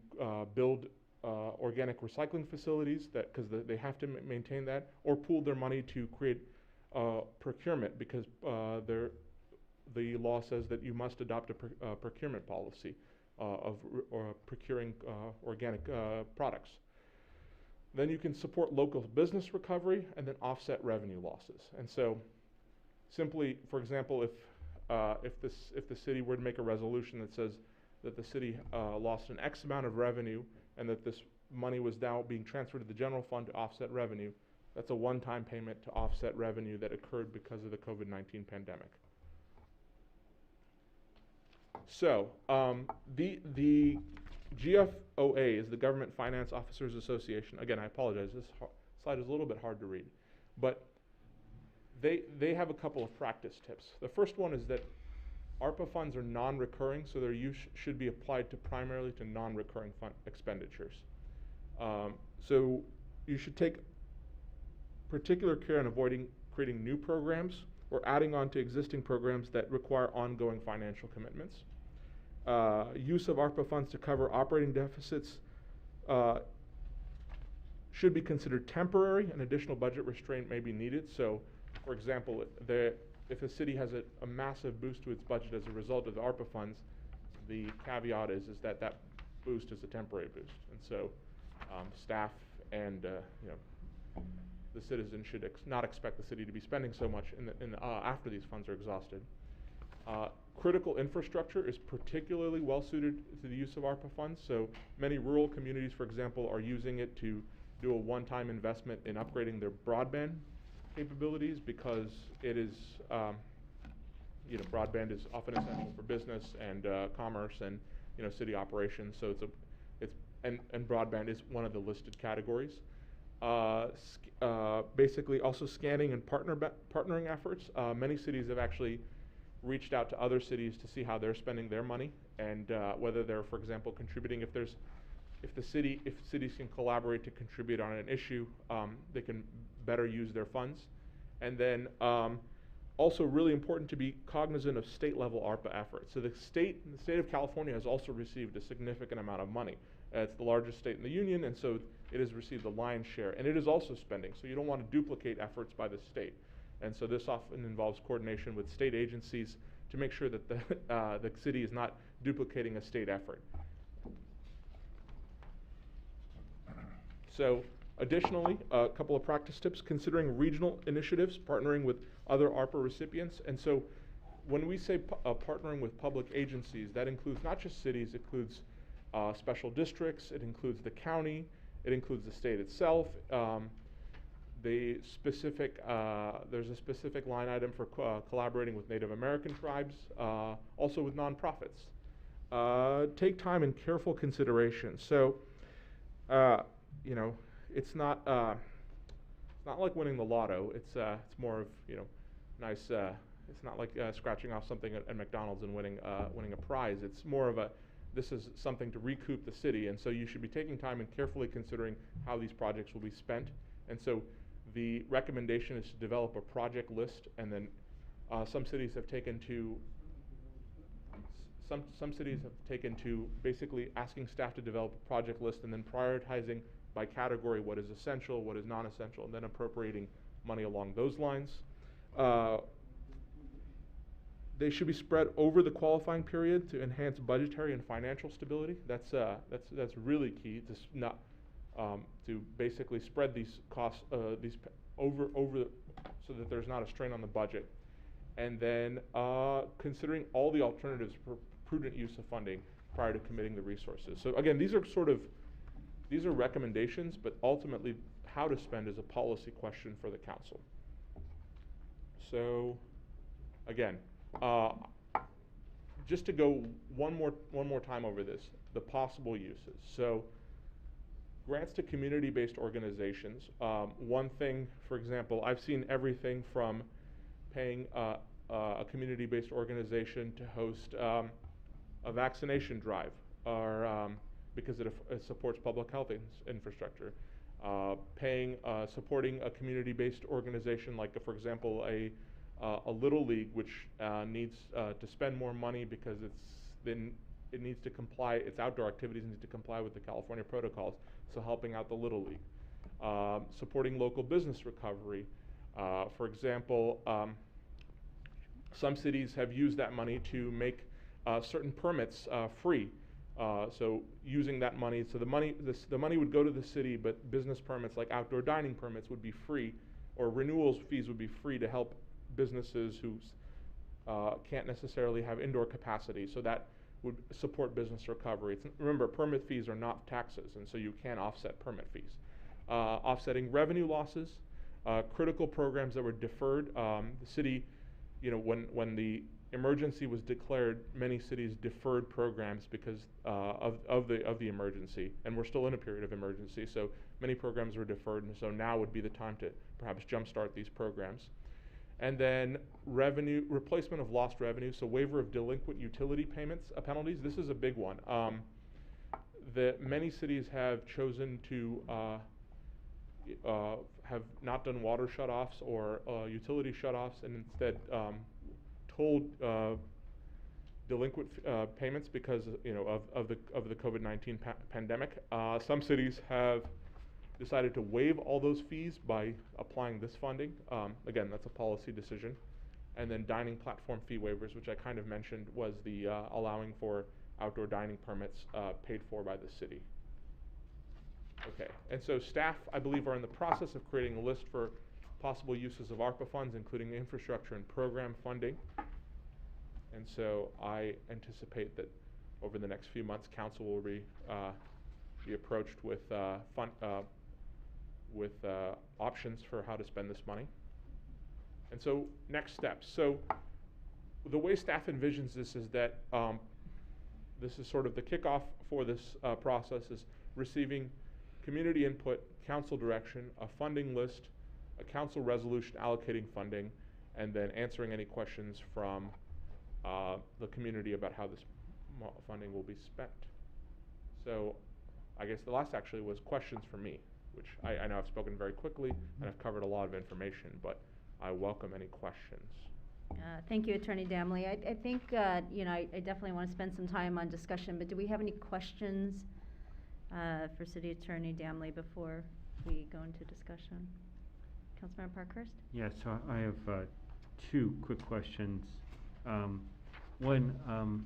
build organic recycling facilities, that because they have to maintain that, or pooled their money to create procurement, because the law says that you must adopt a procurement policy of procuring organic products. Then you can support local business recovery and then offset revenue losses. And so, simply, for example, if the city were to make a resolution that says that the city lost an X amount of revenue and that this money was now being transferred to the general fund to offset revenue, that's a one-time payment to offset revenue that occurred because of the COVID-19 pandemic. So, the GFOA is the Government Finance Officers Association. Again, I apologize, this slide is a little bit hard to read, but they have a couple of practice tips. The first one is that ARPA funds are non-recurring, so their use should be applied primarily to non-recurring fund expenditures. So you should take particular care in avoiding creating new programs or adding on to existing programs that require ongoing financial commitments. Use of ARPA funds to cover operating deficits should be considered temporary, and additional budget restraint may be needed. So, for example, if a city has a massive boost to its budget as a result of the ARPA funds, the caveat is that boost is a temporary boost. And so staff and the citizens should not expect the city to be spending so much after these funds are exhausted. Critical infrastructure is particularly well suited to the use of ARPA funds. So many rural communities, for example, are using it to do a one-time investment in upgrading their broadband capabilities, because it is, broadband is often essential for business and commerce and city operations. So and broadband is one of the listed categories. basically also scanning and partnering efforts. Many cities have actually reached out to other cities to see how they're spending their money and whether they're, for example, contributing. If cities can collaborate to contribute on an issue, they can better use their funds. And then also really important to be cognizant of state level ARPA efforts. So the state of California has also received a significant amount of money. It's the largest state in the union, and so it has received the lion's share. And it is also spending, so you don't want to duplicate efforts by the state. And so this often involves coordination with state agencies to make sure that the city is not duplicating a state effort. So additionally, a couple of practice tips, considering regional initiatives, partnering with other ARPA recipients. And so when we say partnering with public agencies, that includes not just cities, it includes special districts, it includes the county, it includes the state itself. There's a specific line item for collaborating with Native American tribes, also with nonprofits. Take time and careful consideration. So, it's not like winning the lotto. It's more of nice. It's not like scratching off something at McDonald's and winning a prize. It's more of this is something to recoup the city, and so you should be taking time and carefully considering how these projects will be spent. And so the recommendation is to develop a project list, and then some cities have taken to basically asking staff to develop a project list and then prioritizing by category what is essential, what is non-essential, and then appropriating money along those lines. They should be spread over the qualifying period to enhance budgetary and financial stability. That's really key to basically spread these costs over so that there's not a strain on the budget. And then considering all the alternatives for prudent use of funding prior to committing the resources. So again, these are recommendations, but ultimately how to spend is a policy question for the council. So again, just to go one more time over this, the possible uses. So grants to community-based organizations. One thing, for example, I've seen everything from paying a community-based organization to host a vaccination drive, or because it supports public health infrastructure. Supporting a community-based organization like, for example, a Little League, which needs to spend more money because it needs to comply, its outdoor activities need to comply with the California protocols, so helping out the Little League. Supporting local business recovery. For example, some cities have used that money to make certain permits free. So using that money, so the money would go to the city, but business permits like outdoor dining permits would be free, or renewals fees would be free to help businesses who can't necessarily have indoor capacity. So that would support business recovery. Remember, permit fees are not taxes, and so you can offset permit fees. Offsetting revenue losses, critical programs that were deferred. The city, when the emergency was declared, many cities deferred programs because of the emergency, and we're still in a period of emergency, so many programs were deferred, and so now would be the time to perhaps jumpstart these programs. And then replacement of lost revenue, so waiver of delinquent utility payments, penalties. This is a big one. Many cities have chosen to have not done water shutoffs or utility shutoffs, and instead told delinquent payments because of the COVID-19 pandemic. Some cities have decided to waive all those fees by applying this funding. Again, that's a policy decision. And then dining platform fee waivers, which I kind of mentioned, was the allowing for outdoor dining permits paid for by the city. Okay, and so staff, I believe, are in the process of creating a list for possible uses of ARPA funds, including infrastructure and program funding. And so I anticipate that over the next few months, council will be approached with options for how to spend this money. And so next steps. So the way staff envisions this is that this is sort of the kickoff for this process is receiving community input council direction, a funding list, a council resolution allocating funding, and then answering any questions from the community about how this funding will be spent. So I guess the last actually was questions for me, which I know I've spoken very quickly and I've covered a lot of information, but I welcome any questions. Thank you, Attorney Damley. I think, you know, I definitely want to spend some time on discussion, but do we have any questions for City Attorney Damley before we go into discussion? Councilmember Parkhurst? Yeah, so I have two quick questions. One,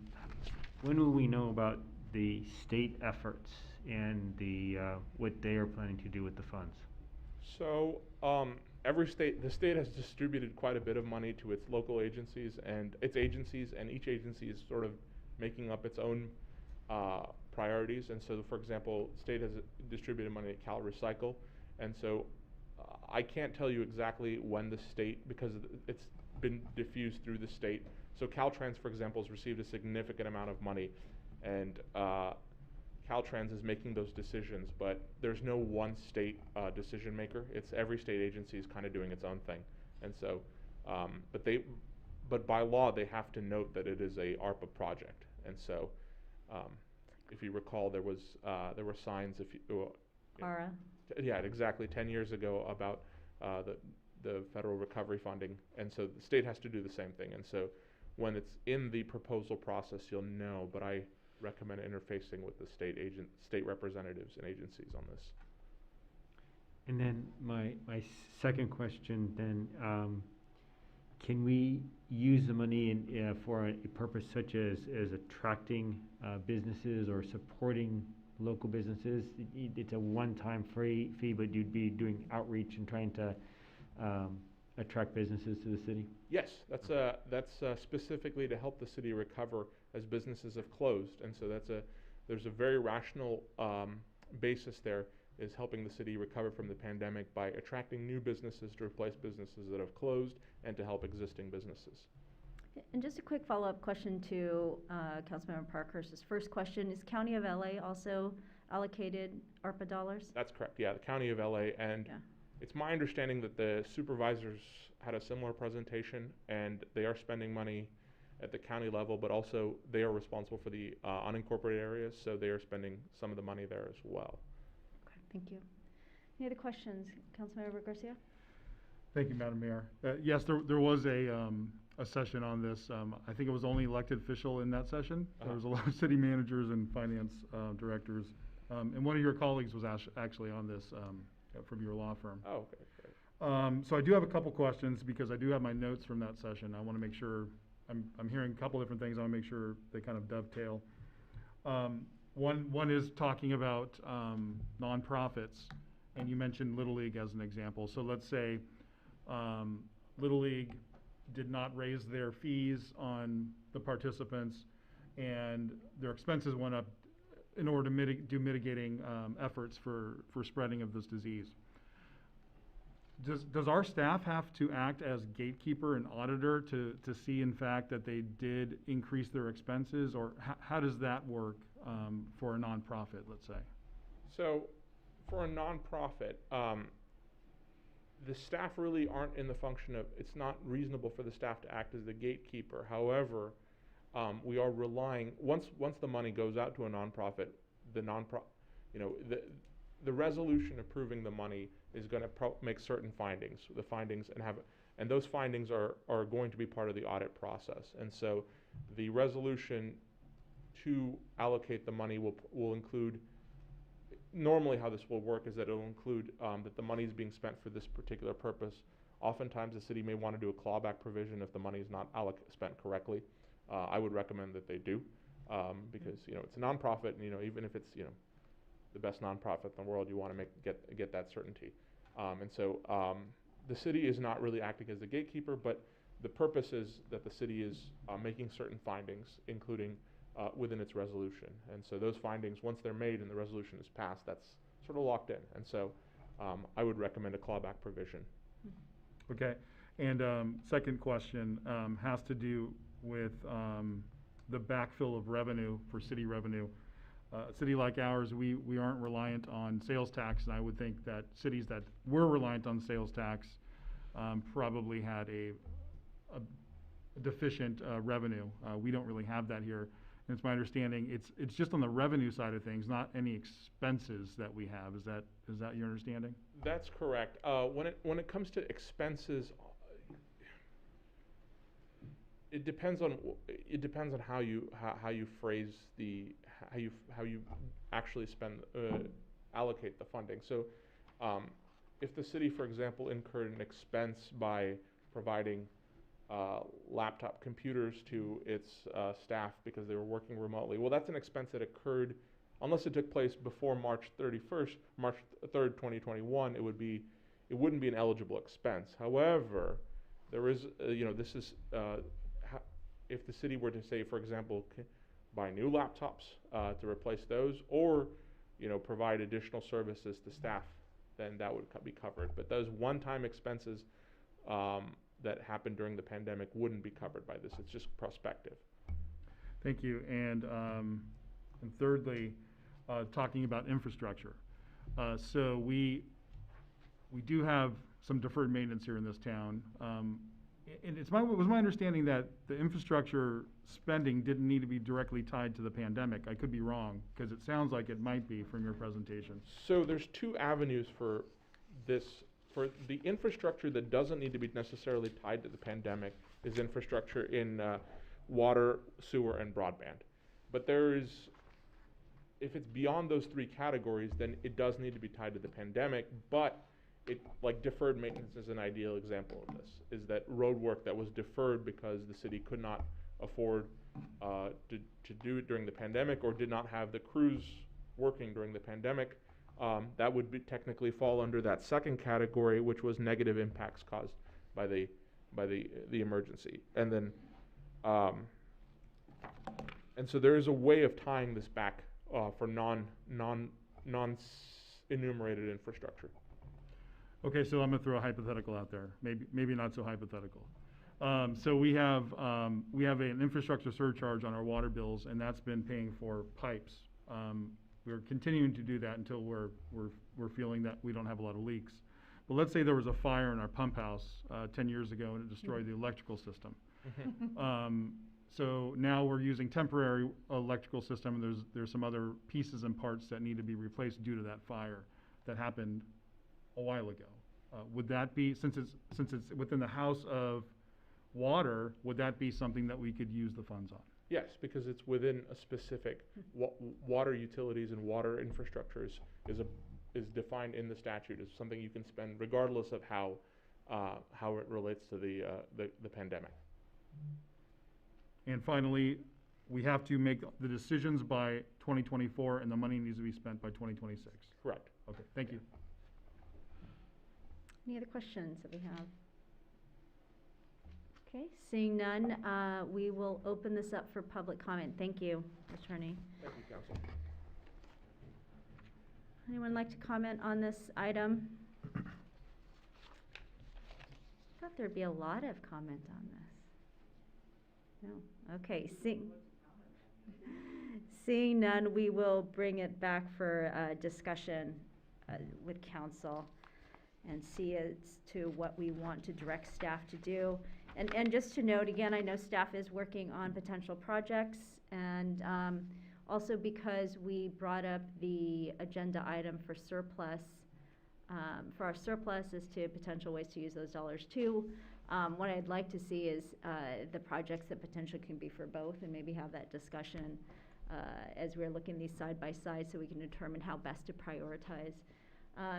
when will we know about the state efforts and the what they are planning to do with the funds? So the state has distributed quite a bit of money to its local agencies and each agency is sort of making up its own priorities. And so, for example, state has distributed money at Cal Recycle, and so I can't tell you exactly when the state, because it's been diffused through the state. So Caltrans, for example, has received a significant amount of money, and Caltrans is making those decisions, but there's no one state decision maker. It's every state agency is kind of doing its own thing. And so, but by law, they have to note that it is a ARPA project. And so, if you recall, there were signs, ARA. Yeah, exactly, 10 years ago about the federal recovery funding. And so the state has to do the same thing. And so when it's in the proposal process, you'll know, but I recommend interfacing with the state representatives and agencies on this. And then my second question then, can we use the money for a purpose such as attracting businesses or supporting local businesses? It's a one-time fee, but you'd be doing outreach and trying to attract businesses to the city? Yes, that's specifically to help the city recover as businesses have closed, and so there's a very rational basis there, is helping the city recover from the pandemic by attracting new businesses to replace businesses that have closed and to help existing businesses. And just a quick follow-up question to Councilmember Parkhurst's first question. Is County of LA also allocated ARPA dollars? That's correct, yeah, the County of LA, and it's my understanding that the supervisors had a similar presentation, and they are spending money at the county level, but also they are responsible for the unincorporated areas, so they are spending some of the money there as well. Okay, thank you. Any other questions? Councilmember Garcia? Thank you, Madam Mayor. Yes, there was a session on this. I think it was only elected official in that session. There was a lot of city managers and finance directors. And one of your colleagues was actually on this from your law firm. Oh, okay, great. So I do have a couple questions because I do have my notes from that session. I want to make sure, I'm hearing a couple different things. I want to make sure they kind of dovetail. One is talking about nonprofits, and you mentioned Little League as an example. So let's say Little League did not raise their fees on the participants, and their expenses went up in order to do mitigating efforts for spreading of this disease. Does our staff have to act as gatekeeper and auditor to see in fact that they did increase their expenses, or how does that work for a nonprofit, let's say? So for a nonprofit, the staff really aren't in the function of, it's not reasonable for the staff to act as the gatekeeper. However, we are relying, once the money goes out to a nonprofit, the resolution approving the money is going to make certain findings, and those findings are going to be part of the audit process. And so the resolution to allocate the money will include, normally how this will work is that it will include that the money is being spent for this particular purpose. Oftentimes the city may want to do a clawback provision if the money is not spent correctly. I would recommend that they do, because it's a nonprofit, and even if it's the best nonprofit in the world, you want to get that certainty. And so the city is not really acting as the gatekeeper, but the purpose is that the city is making certain findings, including within its resolution. And so those findings, once they're made and the resolution is passed, that's sort of locked in. And so I would recommend a clawback provision. Okay, and second question has to do with the backfill of revenue for city revenue. A city like ours, we aren't reliant on sales tax, and I would think that cities that were reliant on sales tax probably had a deficient revenue. We don't really have that here. And it's my understanding it's just on the revenue side of things, not any expenses that we have. Is that your understanding? That's correct. When it comes to expenses, it depends on how you phrase how you actually allocate the funding. So, if the city, for example, incurred an expense by providing laptop computers to its staff because they were working remotely, well, that's an expense that occurred, unless it took place before March 3rd, 2021, it wouldn't be an eligible expense. However, there is, this is, if the city were to say, for example, buy new laptops to replace those, or, provide additional services to staff, then that would be covered. But those one-time expenses that happened during the pandemic wouldn't be covered by this. It's just prospective. Thank you. And thirdly, talking about infrastructure. So we do have some deferred maintenance here in this town. And it was my understanding that the infrastructure spending didn't need to be directly tied to the pandemic. I could be wrong, because it sounds like it might be from your presentation. So there's two avenues for this. For the infrastructure that doesn't need to be necessarily tied to the pandemic is infrastructure in water, sewer, and broadband. But if it's beyond those three categories, then it does need to be tied to the pandemic, but like deferred maintenance is an ideal example of this, is that road work that was deferred because the city could not afford to do it during the pandemic, or did not have the crews working during the pandemic. That would technically fall under that second category, which was negative impacts caused by the emergency. And then, and so there is a way of tying this back for non-enumerated infrastructure. Okay, so I'm gonna throw a hypothetical out there, maybe not so hypothetical. So we have an infrastructure surcharge on our water bills, and that's been paying for pipes. We're continuing to do that until we're feeling that we don't have a lot of leaks. But let's say there was a fire in our pump house 10 years ago and it destroyed the electrical system. So now we're using temporary electrical system, and there's some other pieces and parts that need to be replaced due to that fire that happened a while ago. Would that be, since it's within the House of Water, would that be something that we could use the funds on? Yes, because it's within a specific water utilities and water infrastructure is defined in the statute as something you can spend regardless of how it relates to the pandemic. And finally, we have to make the decisions by 2024, and the money needs to be spent by 2026. Correct. Okay, thank you. Any other questions that we have? Okay, seeing none, we will open this up for public comment. Thank you, Attorney. Thank you, Council. Anyone like to comment on this item? I thought there'd be a lot of comment on this. No, okay, seeing none, we will bring it back for discussion with council and see as to what we want to direct staff to do. And just to note, again, I know staff is working on potential projects, and also because we brought up the agenda item for surplus, for our surplus as to potential ways to use those dollars too. What I'd like to see is the projects that potentially can be for both, and maybe have that discussion as we're looking these side by side, so we can determine how best to prioritize.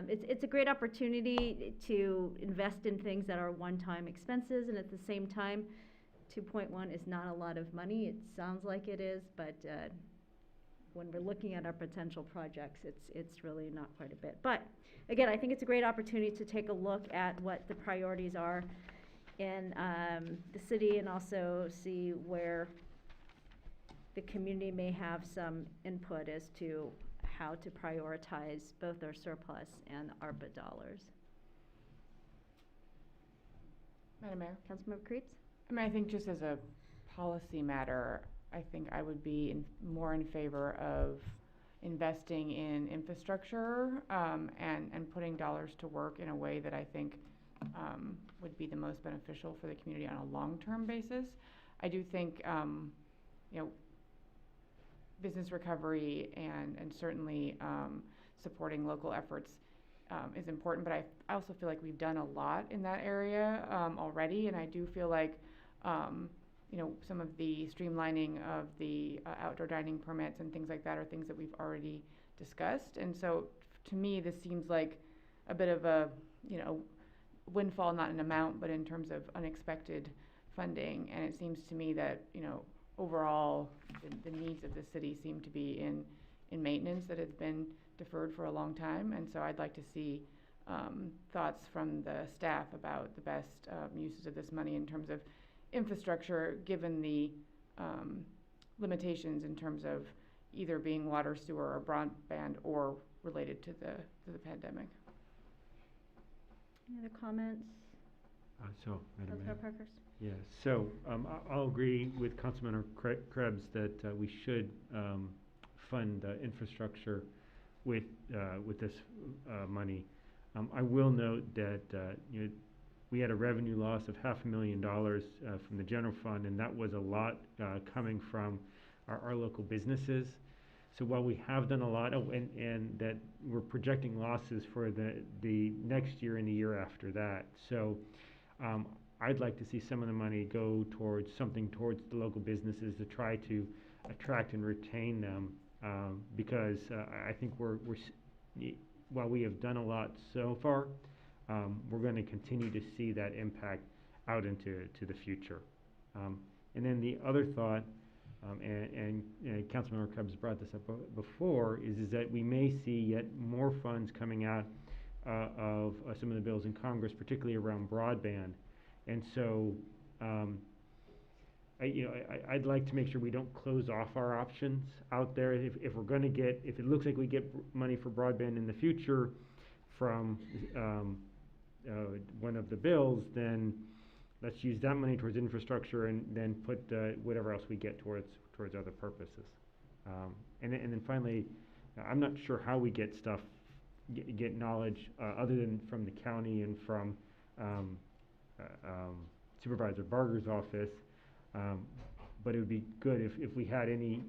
It's a great opportunity to invest in things that are one-time expenses, and at the same time, 2.1 is not a lot of money. It sounds like it is, but when we're looking at our potential projects, it's really not quite a bit. But again, I think it's a great opportunity to take a look at what the priorities are in the city, and also see where the community may have some input as to how to prioritize both our surplus and ARPA dollars. Madam Mayor? Councilmember Creeds? I mean, I think just as a policy matter, I think I would be more in favor of investing in infrastructure, and putting dollars to work in a way that I think would be the most beneficial for the community on a long-term basis. I do think, you know, business recovery and certainly supporting local efforts is important, but I also feel like we've done a lot in that area already, and I do feel like you know, some of the streamlining of the outdoor dining permits and things like that are things that we've already discussed. And so to me, this seems like a bit of a, you know, windfall, not in amount, but in terms of unexpected funding. And it seems to me that, you know, overall, the needs of the city seem to be in maintenance that has been deferred for a long time. And so I'd like to see thoughts from the staff about the best uses of this money in terms of infrastructure, given the limitations in terms of either being water, sewer, or broadband, or related to the pandemic. Any other comments? So, Madam Mayor. Councilor Parkhurst? Yeah, so I'll agree with Councilmember Krebs that we should fund infrastructure with this money. I will note that you know, we had a revenue loss of $500,000 from the general fund, and that was a lot coming from our local businesses. So while we have done a lot, and that we're projecting losses for the next year and the year after that. So I'd like to see some of the money go towards the local businesses to try to attract and retain them, because I think while we have done a lot so far, we're going to continue to see that impact out into the future. And then the other thought, and Councilmember Krebs brought this up before, is that we may see yet more funds coming out of some of the bills in Congress, particularly around broadband. And so I'd like to make sure we don't close off our options out there. If we're going to get, if it looks like we get money for broadband in the future from one of the bills, then let's use that money towards infrastructure and then put whatever else we get towards other purposes. And then finally, I'm not sure how we get knowledge other than from the county and from Supervisor Barger's office. But it would be good if we had any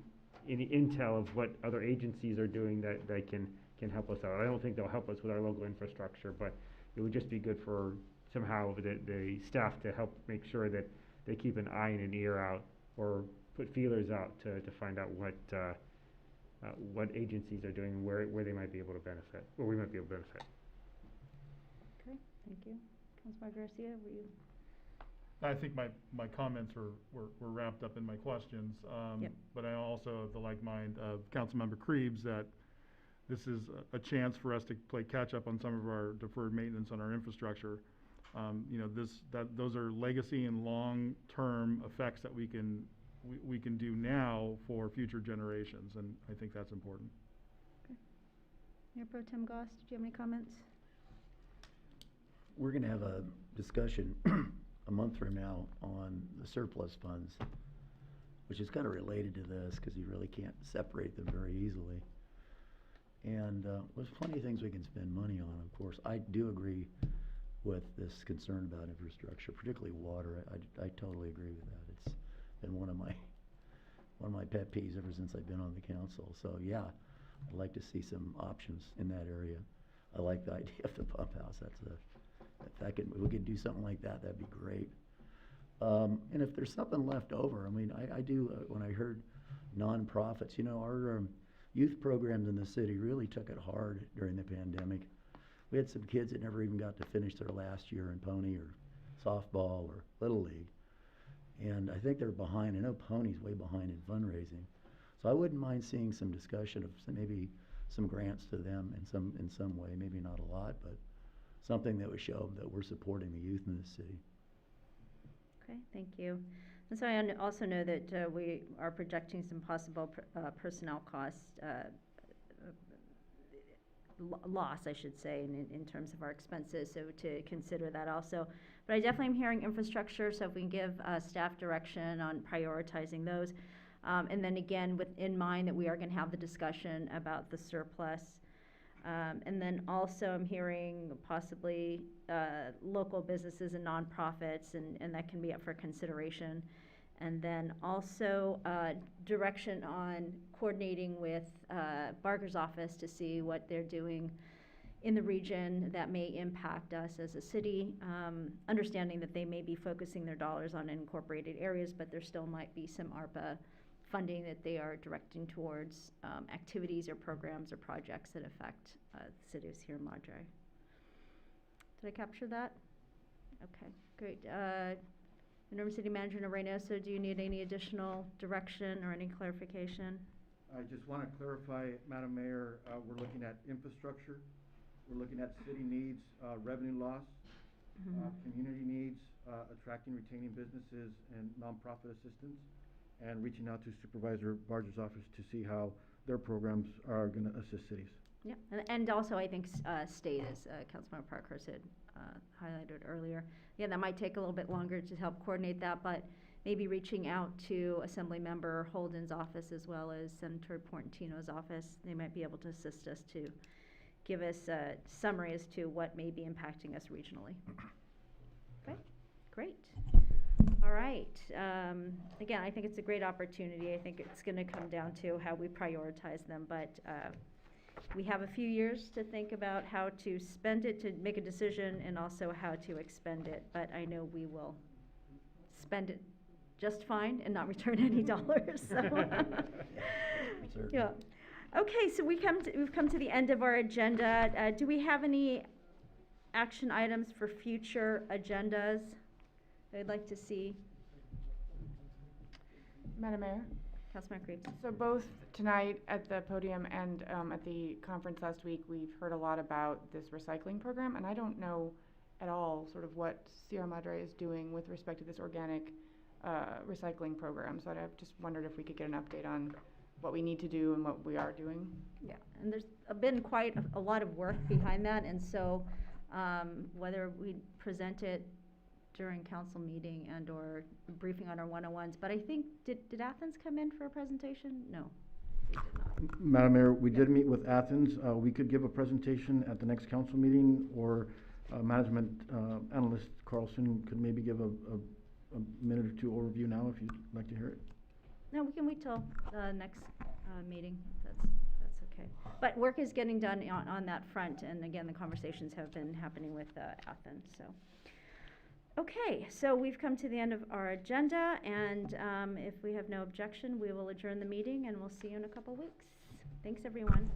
intel of what other agencies are doing that can help us out. I don't think they'll help us with our local infrastructure, but it would just be good for somehow the staff to help make sure that they keep an eye and an ear out, or put feelers out to find out what agencies are doing and where they might be able to benefit, or we might be able to benefit. Okay, thank you. Councilmember Garcia, were you? I think my comments were wrapped up in my questions. Yep. But I also have the like mind of Councilmember Krebs that this is a chance for us to play catch up on some of our deferred maintenance on our infrastructure. You know, those are legacy and long-term effects that we can do now for future generations, and I think that's important. Okay. Mayor Pro Tem Goss, did you have any comments? We're gonna have a discussion a month from now on the surplus funds, which is kind of related to this, because you really can't separate them very easily. And there's plenty of things we can spend money on, of course. I do agree with this concern about infrastructure, particularly water. I totally agree with that. It's been one of my pet peeves ever since I've been on the council. So yeah, I'd like to see some options in that area. I like the idea of the pump house. If we could do something like that, that'd be great. And if there's something left over, I mean, I do, when I heard nonprofits, you know, our youth programs in the city really took it hard during the pandemic. We had some kids that never even got to finish their last year in pony or softball or Little League. And I think they're behind. I know Pony's way behind in fundraising. So I wouldn't mind seeing some discussion of maybe some grants to them in some way, maybe not a lot, but something that would show that we're supporting the youth in this city. Okay, thank you. And so I also know that we are projecting some possible personnel costs, loss, I should say, in terms of our expenses, so to consider that also. But I definitely am hearing infrastructure, so if we can give staff direction on prioritizing those. And then again, with in mind that we are gonna have the discussion about the surplus. And then also I'm hearing possibly, local businesses and nonprofits, and that can be up for consideration. And then also, direction on coordinating with, Barker's office to see what they're doing in the region that may impact us as a city, understanding that they may be focusing their dollars on incorporated areas, but there still might be some ARPA funding that they are directing towards, activities or programs or projects that affect, cities here in Madre. Did I capture that? Okay, great. Interim City Manager Reynoso, do you need any additional direction or any clarification? I just want to clarify, Madam Mayor, we're looking at infrastructure, we're looking at city needs, revenue loss, community needs, attracting, retaining businesses and nonprofit assistance, and reaching out to Supervisor Barger's office to see how their programs are going to assist cities. Yeah, and also I think, state, as, Councilmember Parkhurst had, highlighted earlier. Yeah, that might take a little bit longer to help coordinate that, but maybe reaching out to Assemblymember Holden's office as well as Senator Portantino's office. They might be able to assist us to give us a summary as to what may be impacting us regionally. Okay, great. All right. Again, I think it's a great opportunity. I think it's gonna come down to how we prioritize them, but, we have a few years to think about how to spend it, to make a decision, and also how to expend it. But I know we will spend it just fine and not return any dollars, so. Certainly. Yeah. Okay, so we've come to the end of our agenda. Do we have any action items for future agendas that I'd like to see? Madam Mayor? Councilmember Creed. So both tonight at the podium and at the conference last week, we've heard a lot about this recycling program, and I don't know at all sort of what Sierra Madre is doing with respect to this organic recycling program. So I've just wondered if we could get an update on what we need to do and what we are doing. Yeah, and there's been quite a lot of work behind that, and so whether we present it during council meeting and or briefing on our 101s, but I think, did Athens come in for a presentation? No, they did not. Madam Mayor, we did meet with Athens. We could give a presentation at the next council meeting, or management analyst Carlson could maybe give a minute or two overview now if you'd like to hear it. No, we can wait till the next meeting, if that's okay. But work is getting done on that front, and again, the conversations have been happening with Athens, so. Okay, so we've come to the end of our agenda, and if we have no objection, we will adjourn the meeting, and we'll see you in a couple weeks. Thanks, everyone.